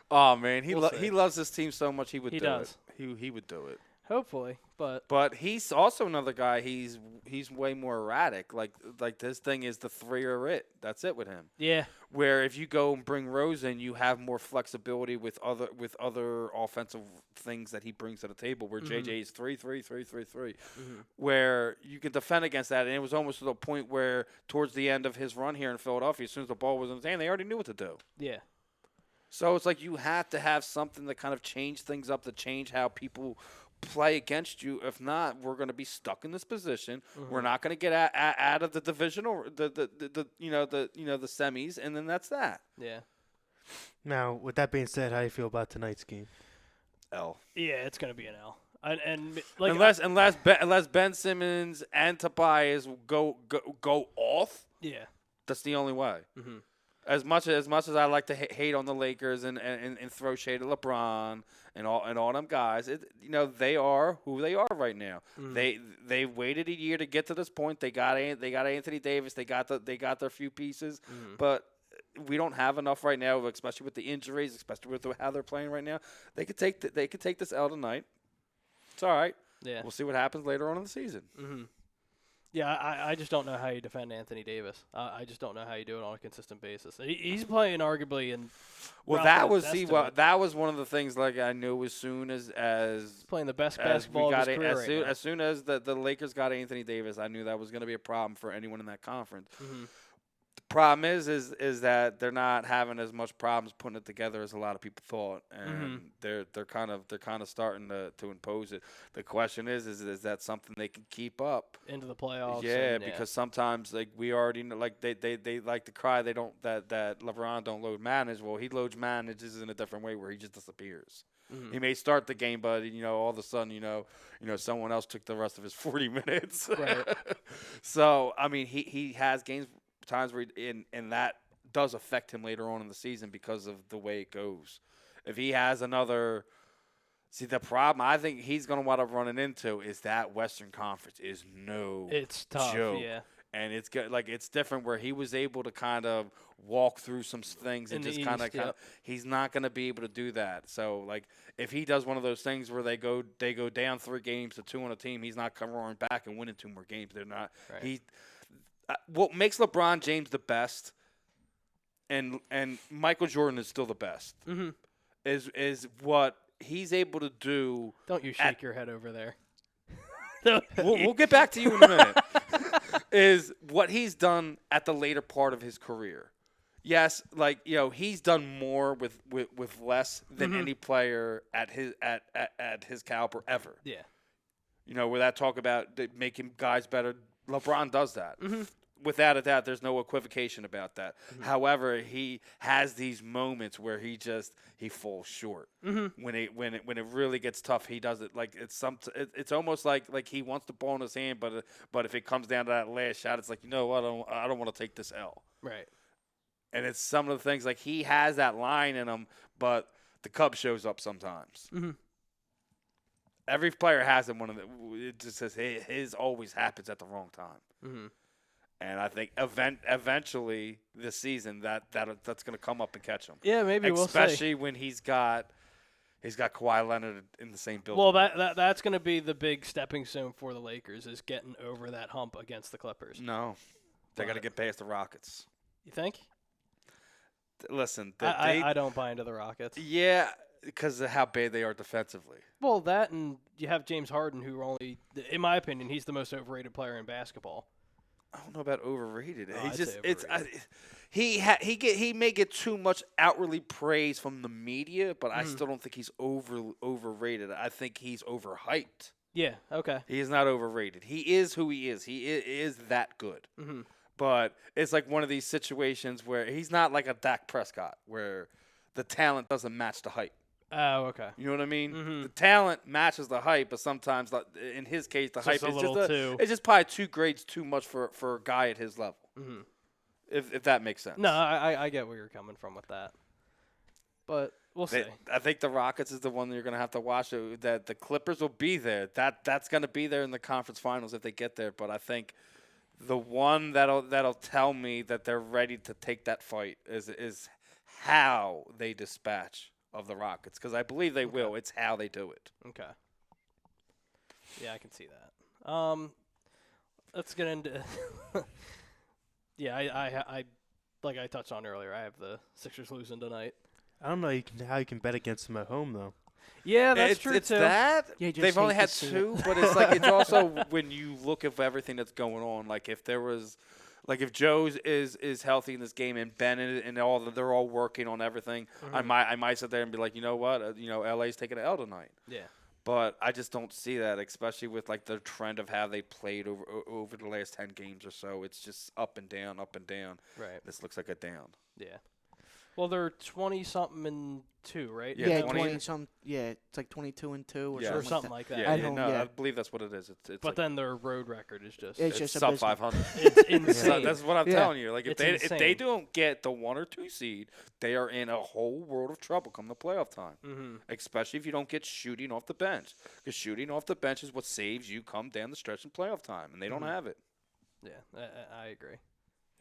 Oh man, We'll see. he loves this team so much he would He do does. it. He would do it. Hopefully, but But he's also another guy. He's way more erratic. Like this thing is the three are it. That's it with him. yeah, Where if you go and bring Rose in, you have more flexibility with other offensive things that he brings to the table. Where JJ is 3-3-3-3-3, where you can defend against that. And it was almost to the point where towards the end of his run here in Philadelphia, as soon as the ball was in his hand, they already knew what to do. yeah. So it's like you have to have something to kind of change things up, to change how people play against you. If not, we're going to be stuck in this position. We're not going to get out of the divisional, the semis, and then that's that. Yeah. Now, with that being said, how do you feel about tonight's game? L. Yeah, it's going to be an L. And like Unless Ben Simmons and Tobias go off, yeah. that's the only way. Mm-hmm. As much as I like to hate on the Lakers and throw shade at LeBron and all them guys, they are who they are right now. They waited a year to get to this point. They got Anthony Davis. They got their few pieces, but we don't have enough right now, especially with the injuries, especially with how they're playing right now. They could take this L tonight. It's all right. Yeah. We'll see what happens later on in the season. Mm-hmm. Yeah, I just don't know how you defend Anthony Davis. I just don't know how you do it on a consistent basis. He's playing arguably in. Well, that was one of the things. Like I knew as soon as playing the best basketball of his career as soon as the Lakers got Anthony Davis, I knew that was going to be a problem for anyone in that conference. Mm-hmm. The problem is that they're not having as much problems putting it together as a lot of people thought, and they're kind of starting to impose it. The question is that something they can keep up into the playoffs? Yeah, because sometimes like we already know, like they like to cry that LeBron don't load manage. Well, he loads manages in a different way where he just disappears. Mm-hmm. He may start the game, but all of a sudden someone else took the rest of his 40 minutes. Right. So I mean he has games. Times where and that does affect him later on in the season because of the way it goes. If he has another, the problem I think he's going to wind up running into is that Western Conference is it's tough, joke. yeah. And it's different where he was able to kind of walk through some things and just kind of he's not going to be able to do that. So like if he does one of those things where they go down 3 games to 2 on a team, he's not coming roaring back and winning 2 more games. They're not. Right. What makes LeBron James the best, and Michael Jordan is still the best, is what he's able to do. Don't you shake your head over there. We'll get back to you in a minute. Is what he's done at the later part of his career. Yes, he's done more with less than any player at his caliber ever. Yeah. Where that talk about making guys better. LeBron does that. Mm-hmm. Without a doubt, there's no equivocation about that. Mm-hmm. However, he has these moments where he falls short. Mm-hmm. When it really gets tough, he does it like it's almost like he wants the ball in his hand, but if it comes down to that last shot, it's like I don't want to take this L. Right. And it's some of the things like he has that line in him, but the Cub shows up sometimes. Mm-hmm. Every player has it. It just says his always happens at the wrong time. Mm-hmm. And I think eventually this season that's going to come up and catch him. Yeah, maybe we'll see. Especially when he's got Kawhi Leonard in the same building. Well, that's going to be the big stepping stone for the Lakers is getting over that hump against the Clippers. No, they got to get past the Rockets. You think? Listen, I don't buy into the Rockets. Yeah. Because of how bad they are defensively. Well, that and you have James Harden, who only, in my opinion, he's the most overrated player in basketball. I don't know about overrated. Overrated. He may get too much outwardly praise from the media, but I still don't think he's overrated. I think he's overhyped. Yeah. Okay. He is not overrated. He is who he is. He is that good. Mm-hmm. But it's like one of these situations where he's not like a Dak Prescott, where the talent doesn't match the hype. Oh, okay. You know what I mean? Mm-hmm. The talent matches the hype, but sometimes, in his case, the hype is it's just probably 2 grades too much for a guy at his level. Mm-hmm. If that makes sense. No, I get where you're coming from with that. But we'll see. I think the Rockets is the one that you're going to have to watch. That the Clippers will be there. That's going to be there in the conference finals if they get there. But I think The one that'll tell me that they're ready to take that fight is how they dispatch of the Rockets, because I believe they will. It's how they do it. Okay. Yeah, I can see that. Let's get into. Yeah, I like I touched on earlier. I have the Sixers losing tonight. I don't know how you can bet against them at home though. Yeah, that's true it's too. that Yeah, just they've only hate had to see two, but it's like it's also when you look at everything that's going on. Like if there was, like if Joe's is healthy in this game and Bennett and all they're all working on everything, I might sit there and be like, you know what, LA's taking an L tonight. Yeah. But I just don't see that, especially with like the trend of how they played over the last 10 games or so. It's just up and down, up and down. Right. This looks like a down. Yeah. Well, they're 20-something and 2, right? Yeah, 20 some. Yeah, it's like 22 and 2 or Yeah. Or something, something like that. Yeah, At home, no, yeah. I believe that's what it is. It's But like, then their road record is just It's it's just sub abysmal. 500. it's So insane. that's what I'm Yeah. telling you. Like It's if they insane. don't get the 1 or 2 seed, they are in a whole world of trouble come the playoff time. Mm-hmm. Especially if you don't get shooting off the bench, because shooting off the bench is what saves you come down the stretch in playoff time, and they don't have it. Yeah, I agree.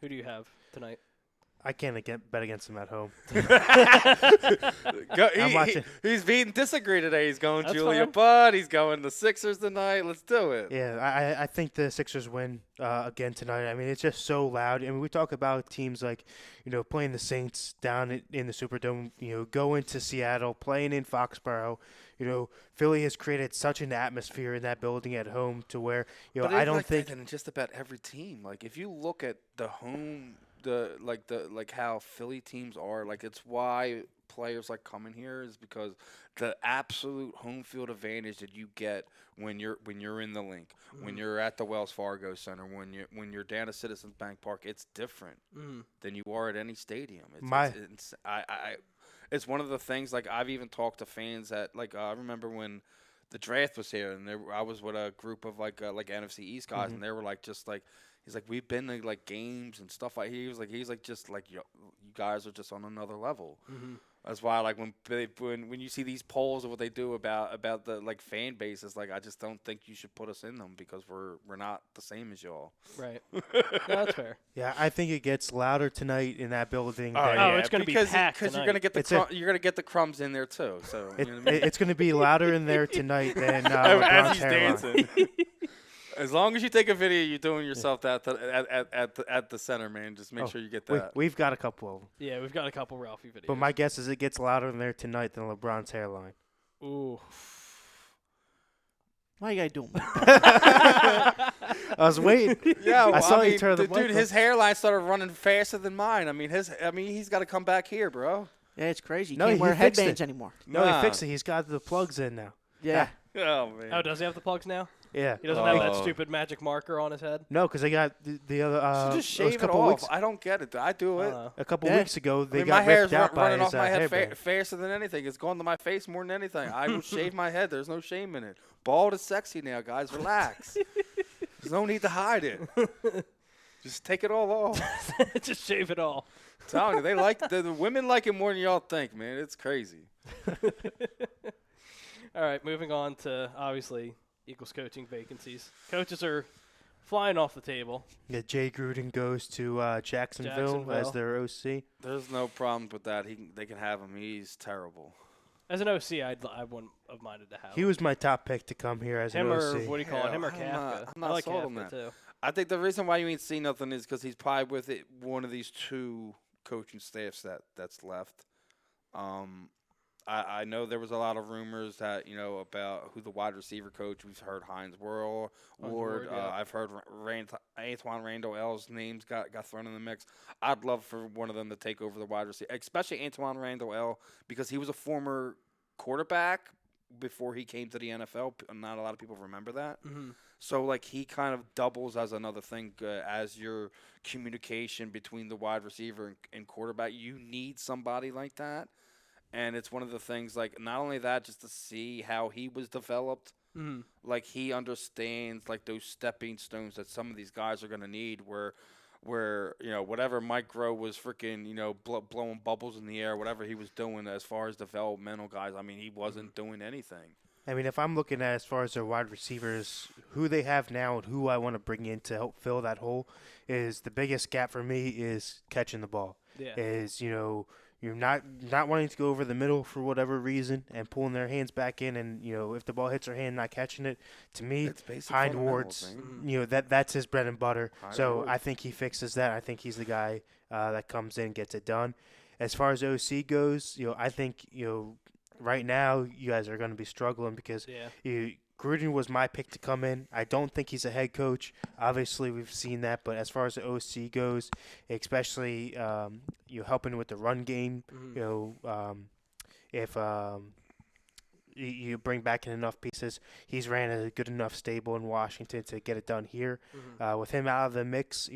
Who do you have tonight? I can't bet against them at home. I'm watching. He's being disagreed today. He's going That's Julia fine. Budd. He's going the Sixers tonight. Let's do it. Yeah, I think the Sixers win again tonight. I mean, it's just so loud. I mean, we talk about teams like, playing the Saints down in the Superdome, going to Seattle, playing in Foxborough. Philly has created such an atmosphere in that building at home to where, But I it's don't like think. that in just about every team. Like if you look at the home, how Philly teams are, like it's why players like coming here is because the absolute home field advantage that you get when you're in the link, when you're at the Wells Fargo Center, when you're down at Citizens Bank Park, it's different than you are at any stadium. It's one of the things, like I've even talked to fans that, like I remember when the draft was here and I was with a group of like NFC East guys and they were like just like he's like we've been to like games and stuff like he's like just like you guys are just on another level. That's why like when you see these polls of what they do about the like fan bases, like I just don't think you should put us in them because we're not the same as y'all. Right. No, that's fair. Yeah, I think it gets louder tonight in that building. It's gonna be packed because you're tonight. gonna get you're gonna get the crumbs in there too. So you know what I mean? It's going to be louder in there tonight than as LeBron's he's hairline. dancing. As long as you take a video, you're doing yourself at the center, man. Just make sure you get that. We've got a couple of them. Yeah, we've got a couple Ralphie videos. But my guess is it gets louder in there tonight than LeBron's hairline. Ooh. Why you gotta do 'em? I was waiting. Yeah, I saw you turn the mic dude. on. His hairline started running faster than mine. I mean, he's got to come back here, bro. Yeah, it's crazy. You No, can't he wear fixed headbands it. anymore. No, Nah. he fixed it. He's got the plugs in now. Yeah. Oh man. Oh, does he have the plugs now? Yeah. He doesn't have that Oh. stupid magic marker on his head? No, because they got the other. So just it was shave a it couple off. weeks. I don't get it. I do it. Uh, A couple Yeah. weeks ago, they I mean, my got hair's ripped out by running his off my head hairband. faster than anything. It's going to my face more than anything. I will shave my head. There's no shame in it. Bald is sexy now, guys. Relax. There's no need to hide it. Just take it all off. just shave it all. I'm telling you, they like the women like it more than y'all think, man. It's crazy. All right, moving on to, obviously, Eagles coaching vacancies. Coaches are flying off the table. Yeah, Jay Gruden goes to Jacksonville as their OC. There's no problems with that. They can have him. He's terrible. As an OC, I wouldn't have minded to have He was my top pick to come here as him an or OC. what do you call it? Him or I'm Kafka? not- I'm not I like sold on Kafka that. too. I think the reason why you ain't seen nothing is because he's probably with one of these two coaching staffs that's left. I know there was a lot of rumors that about who the wide receiver coach. We've heard Hines Ward. Ward, yeah. I've heard Antoine Randall L's names got thrown in the mix. I'd love for one of them to take over the wide receiver, especially Antoine Randall L, because he was a former quarterback before he came to the NFL. Not a lot of people remember that. Mm-hmm. So, like, he kind of doubles as another thing as your communication between the wide receiver and quarterback. You need somebody like that. And it's one of the things, like, not only that, just to see how he was developed. Mm-hmm. Like, he understands, like, those stepping stones that some of these guys are going to need where whatever Mike Groh was freaking, blowing bubbles in the air, whatever he was doing as far as developmental guys, I mean, he wasn't doing anything. I mean, if I'm looking at as far as their wide receivers, who they have now and who I want to bring in to help fill that hole, is the biggest gap for me is catching the ball. Yeah. Is you're not wanting to go over the middle for whatever reason and pulling their hands back in, and if the ball hits their hand, not catching it. To me, It's basic Hind fundamentals, Ward's man. that's his bread and butter. Hind So Ward. I think he fixes that. I think he's the guy that comes in, gets it done. As far as OC goes, I think right now you guys are going to be struggling because Yeah. Gruden was my pick to come in. I don't think he's a head coach. Obviously, we've seen that. But as far as the OC goes, especially helping with the run game, if you bring back in enough pieces, he's ran a good enough stable in Washington to get it done here. With him out of the mix,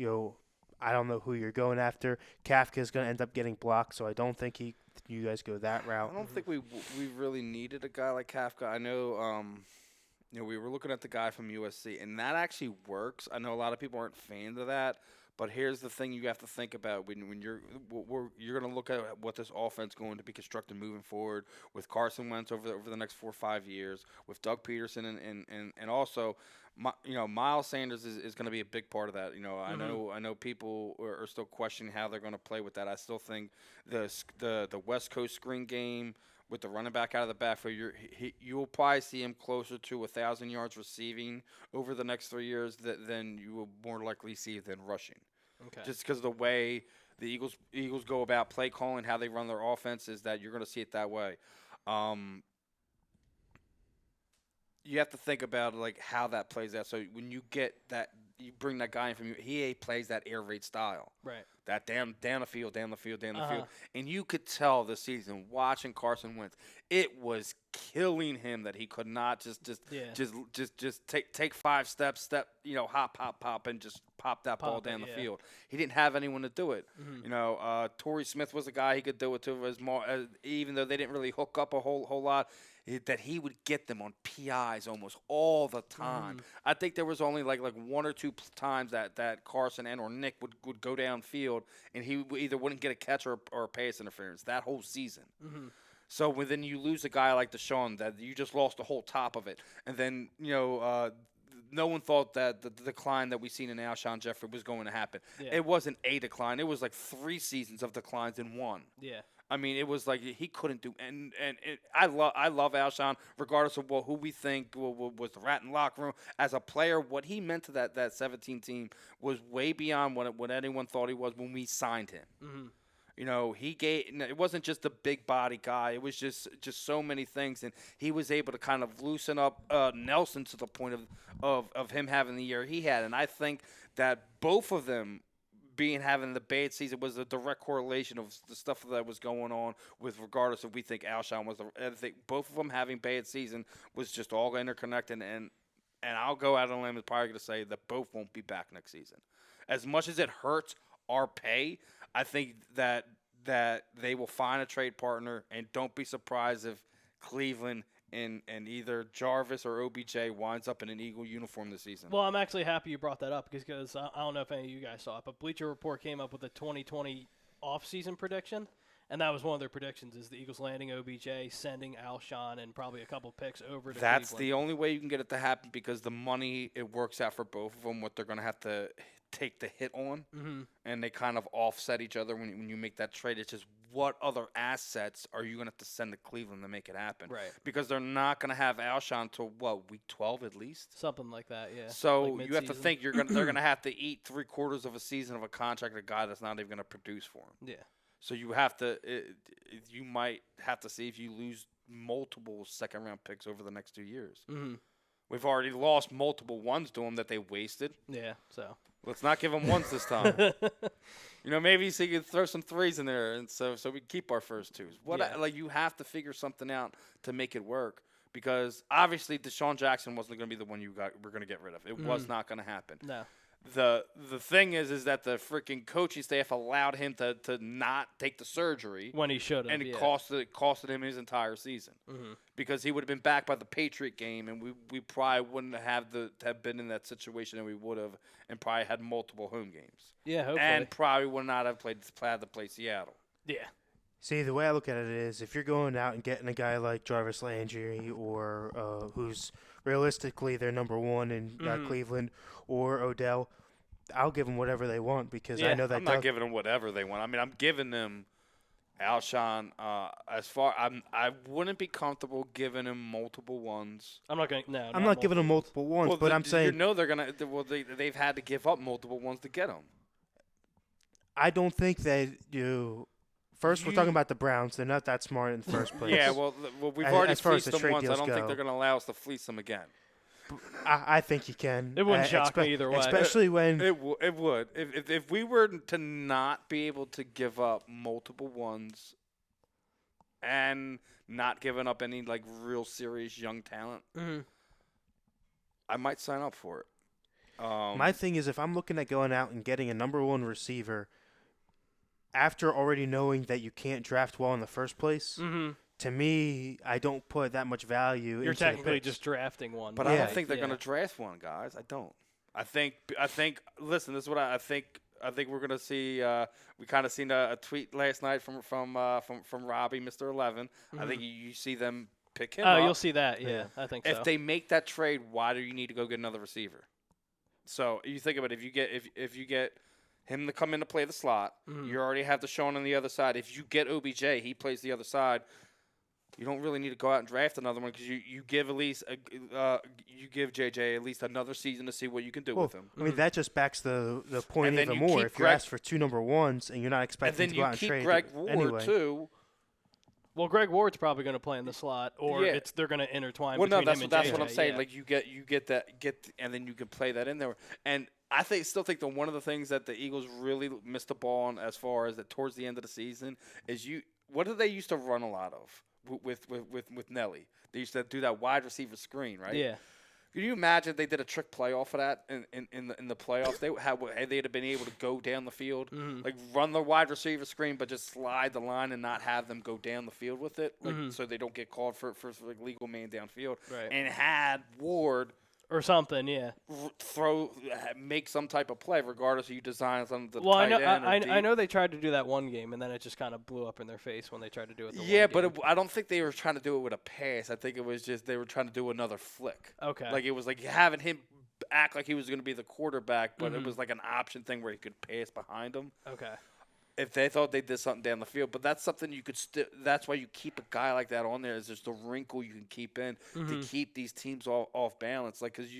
I don't know who you're going after. Kafka's going to end up getting blocked, so I don't think you guys go that route. I don't think we really needed a guy like Kafka. I know, we were looking at the guy from USC, and that actually works. I know a lot of people aren't fans of that, but here's the thing you have to think about when you're going to look at what this offense going to be constructed moving forward with Carson Wentz over the next 4 or 5 years, with Doug Peterson and also. Miles Sanders is going to be a big part of that. I know people are still questioning how they're going to play with that. I still think the West Coast screen game with the running back out of the backfield, you'll probably see him closer to 1,000 yards receiving over the next 3 years than you will more likely see than rushing. Okay. Just because of the way the Eagles go about play calling, how they run their offense, is that you're going to see it that way. You have to think about how that plays out. So when you get that, you bring that guy in from you. He plays that air raid style, Right. that down the field, and you could tell this season watching Carson Wentz, it was killing him that he could not just take 5 steps, hop, and just pop that ball down the field. He didn't have anyone to do it. Torrey Smith was a guy he could do it to, even though they didn't really hook up a whole lot. That he would get them on PIs almost all the time. I think there was only like 1 or 2 times that Carson or Nick would go downfield and he either wouldn't get a catch or a pass interference that whole season. So then you lose a guy like Deshaun that you just lost the whole top of it. And then, no one thought that the decline that we've seen in Alshon Jeffrey was going to happen. Yeah. It wasn't a decline. It was like 3 seasons of declines in one. Yeah. I mean, it was like he couldn't do, I love Alshon, regardless of who we think was the rat in the locker room. As a player, what he meant to that 17 team was way beyond what anyone thought he was when we signed him. It wasn't just a big body guy. It was just so many things, and he was able to kind of loosen up Nelson to the point of him having the year he had. And I think that both of them having the bad season was a direct correlation of the stuff that was going on with regardless if we think Alshon was I think both of them having bad season was just all interconnected, and I'll go out on a limb and probably going to say that both won't be back next season. As much as it hurts our pay, I think that they will find a trade partner, and don't be surprised if Cleveland and either Jarvis or OBJ winds up in an Eagle uniform this season. Well, I'm actually happy you brought that up because I don't know if any of you guys saw it, but Bleacher Report came up with a 2020 offseason prediction, and that was one of their predictions is the Eagles landing OBJ, sending Alshon, and probably a couple picks over to That's Cleveland. the only way you can get it to happen because the money, it works out for both of them, what they're going to have to take the hit on, and they kind of offset each other when you make that trade. It's just what other assets are you going to have to send to Cleveland to make it happen? Right. Because they're not going to have Alshon till week 12 at least. Something like that, yeah. So like you have to think they're going to have to eat 3/4 of a season of a contract, a guy that's not even going to produce for him. Yeah. So you have to, you might have to see if you lose multiple second-round picks over the next 2 years. We've already lost multiple ones to them that they wasted. Yeah, so. Let's not give them ones this time. Maybe so you can throw some 3s in there, and so we keep our first 2s. You have to figure something out to make it work because obviously Deshaun Jackson wasn't going to be the one we're going to get rid of. It was not going to happen. No. The thing is that the freaking coaching staff allowed him to not take the surgery when he should have, and it costed him his entire season because he would have been back by the Patriot game, and we probably wouldn't have been in that situation that we would have, and probably had multiple home games. Yeah, hopefully. And probably would not have had to play Seattle. Yeah. See, the way I look at it is, if you're going out and getting a guy like Jarvis Landry, or who's realistically their number one in Cleveland, or Odell, I'll give them whatever they want because I know that I'm not giving them whatever they want. I mean, I'm giving them Alshon. I wouldn't be comfortable giving him multiple ones. I'm not going. No, I'm not giving them multiple ones, Well, but I'm saying they're gonna. Well, they've had to give up multiple ones to get them. I don't think that First, we're talking about the Browns. They're not that smart in the first place. Yeah, well, we've already as far as fleeced the them trade once. I deals don't think go. they're going to allow us to fleece them again. I think you can. It wouldn't shock me either way. Especially when It would. If we were to not be able to give up multiple ones and not giving up any like real serious young talent, I might sign up for it. my thing is, if I'm looking at going out and getting a number one receiver after already knowing that you can't draft well in the first place, to me, I don't put that much value You're into technically the picks. just drafting one. But I don't think they're going to draft one, guys. I don't. I think. Listen, this is what I think. I think we're going to see. We kind of seen a tweet last night from Robbie, Mr. 11. I think you see them pick him up. Oh, you'll see that. Yeah, I think so. If they make that trade, why do you need to go get another receiver? So you think about it, if you get him to come in to play the slot, you already have Deshaun on the other side. If you get OBJ, he plays the other side. You don't really need to go out and draft another one because you give at least you give JJ at least another season to see what you can do with him. I mean, that just backs the point And then even you more. keep If you ask for two number ones and you're not And expecting then to you go out and keep trade Greg Ward anyway. too. Well, Greg Ward's probably going to play in the slot, or Yeah. they're going to intertwine. Well, no, between him and that's JJ, what I'm saying. yeah. Like you get that, and then you can play that in there. And I still think that one of the things that the Eagles really missed the ball on, as far as that towards the end of the season, is what did they used to run a lot of with Nelly? They used to do that wide receiver screen, right? Yeah. Can you imagine if they did a trick play off of that in the playoffs? They'd have been able to go down the field, like run the wide receiver screen, but just slide the line and not have them go down the field with it, so they don't get called for like legal man downfield. Right. And had Ward Or something, yeah. make some type of play, regardless of you design something to Well, tight end or I deep. know they tried to do that one game, and then it just kind of blew up in their face when they tried to do it. Yeah, but I don't think they were trying to do it with a pass. I think it was just they were trying to do another flick. Okay. Like it was like having him act like he was going to be the quarterback, but it was like an option thing where he could pass behind him. Okay. If they thought they did something down the field, but that's something you could still. That's why you keep a guy like that on there. Is just a wrinkle you can keep in to keep these teams off balance. Like because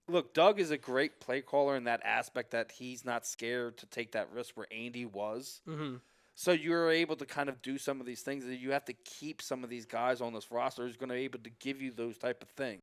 look, Doug is a great play caller in that aspect that he's not scared to take that risk where Andy was. So you're able to kind of do some of these things that you have to keep some of these guys on this roster who's going to be able to give you those type of things.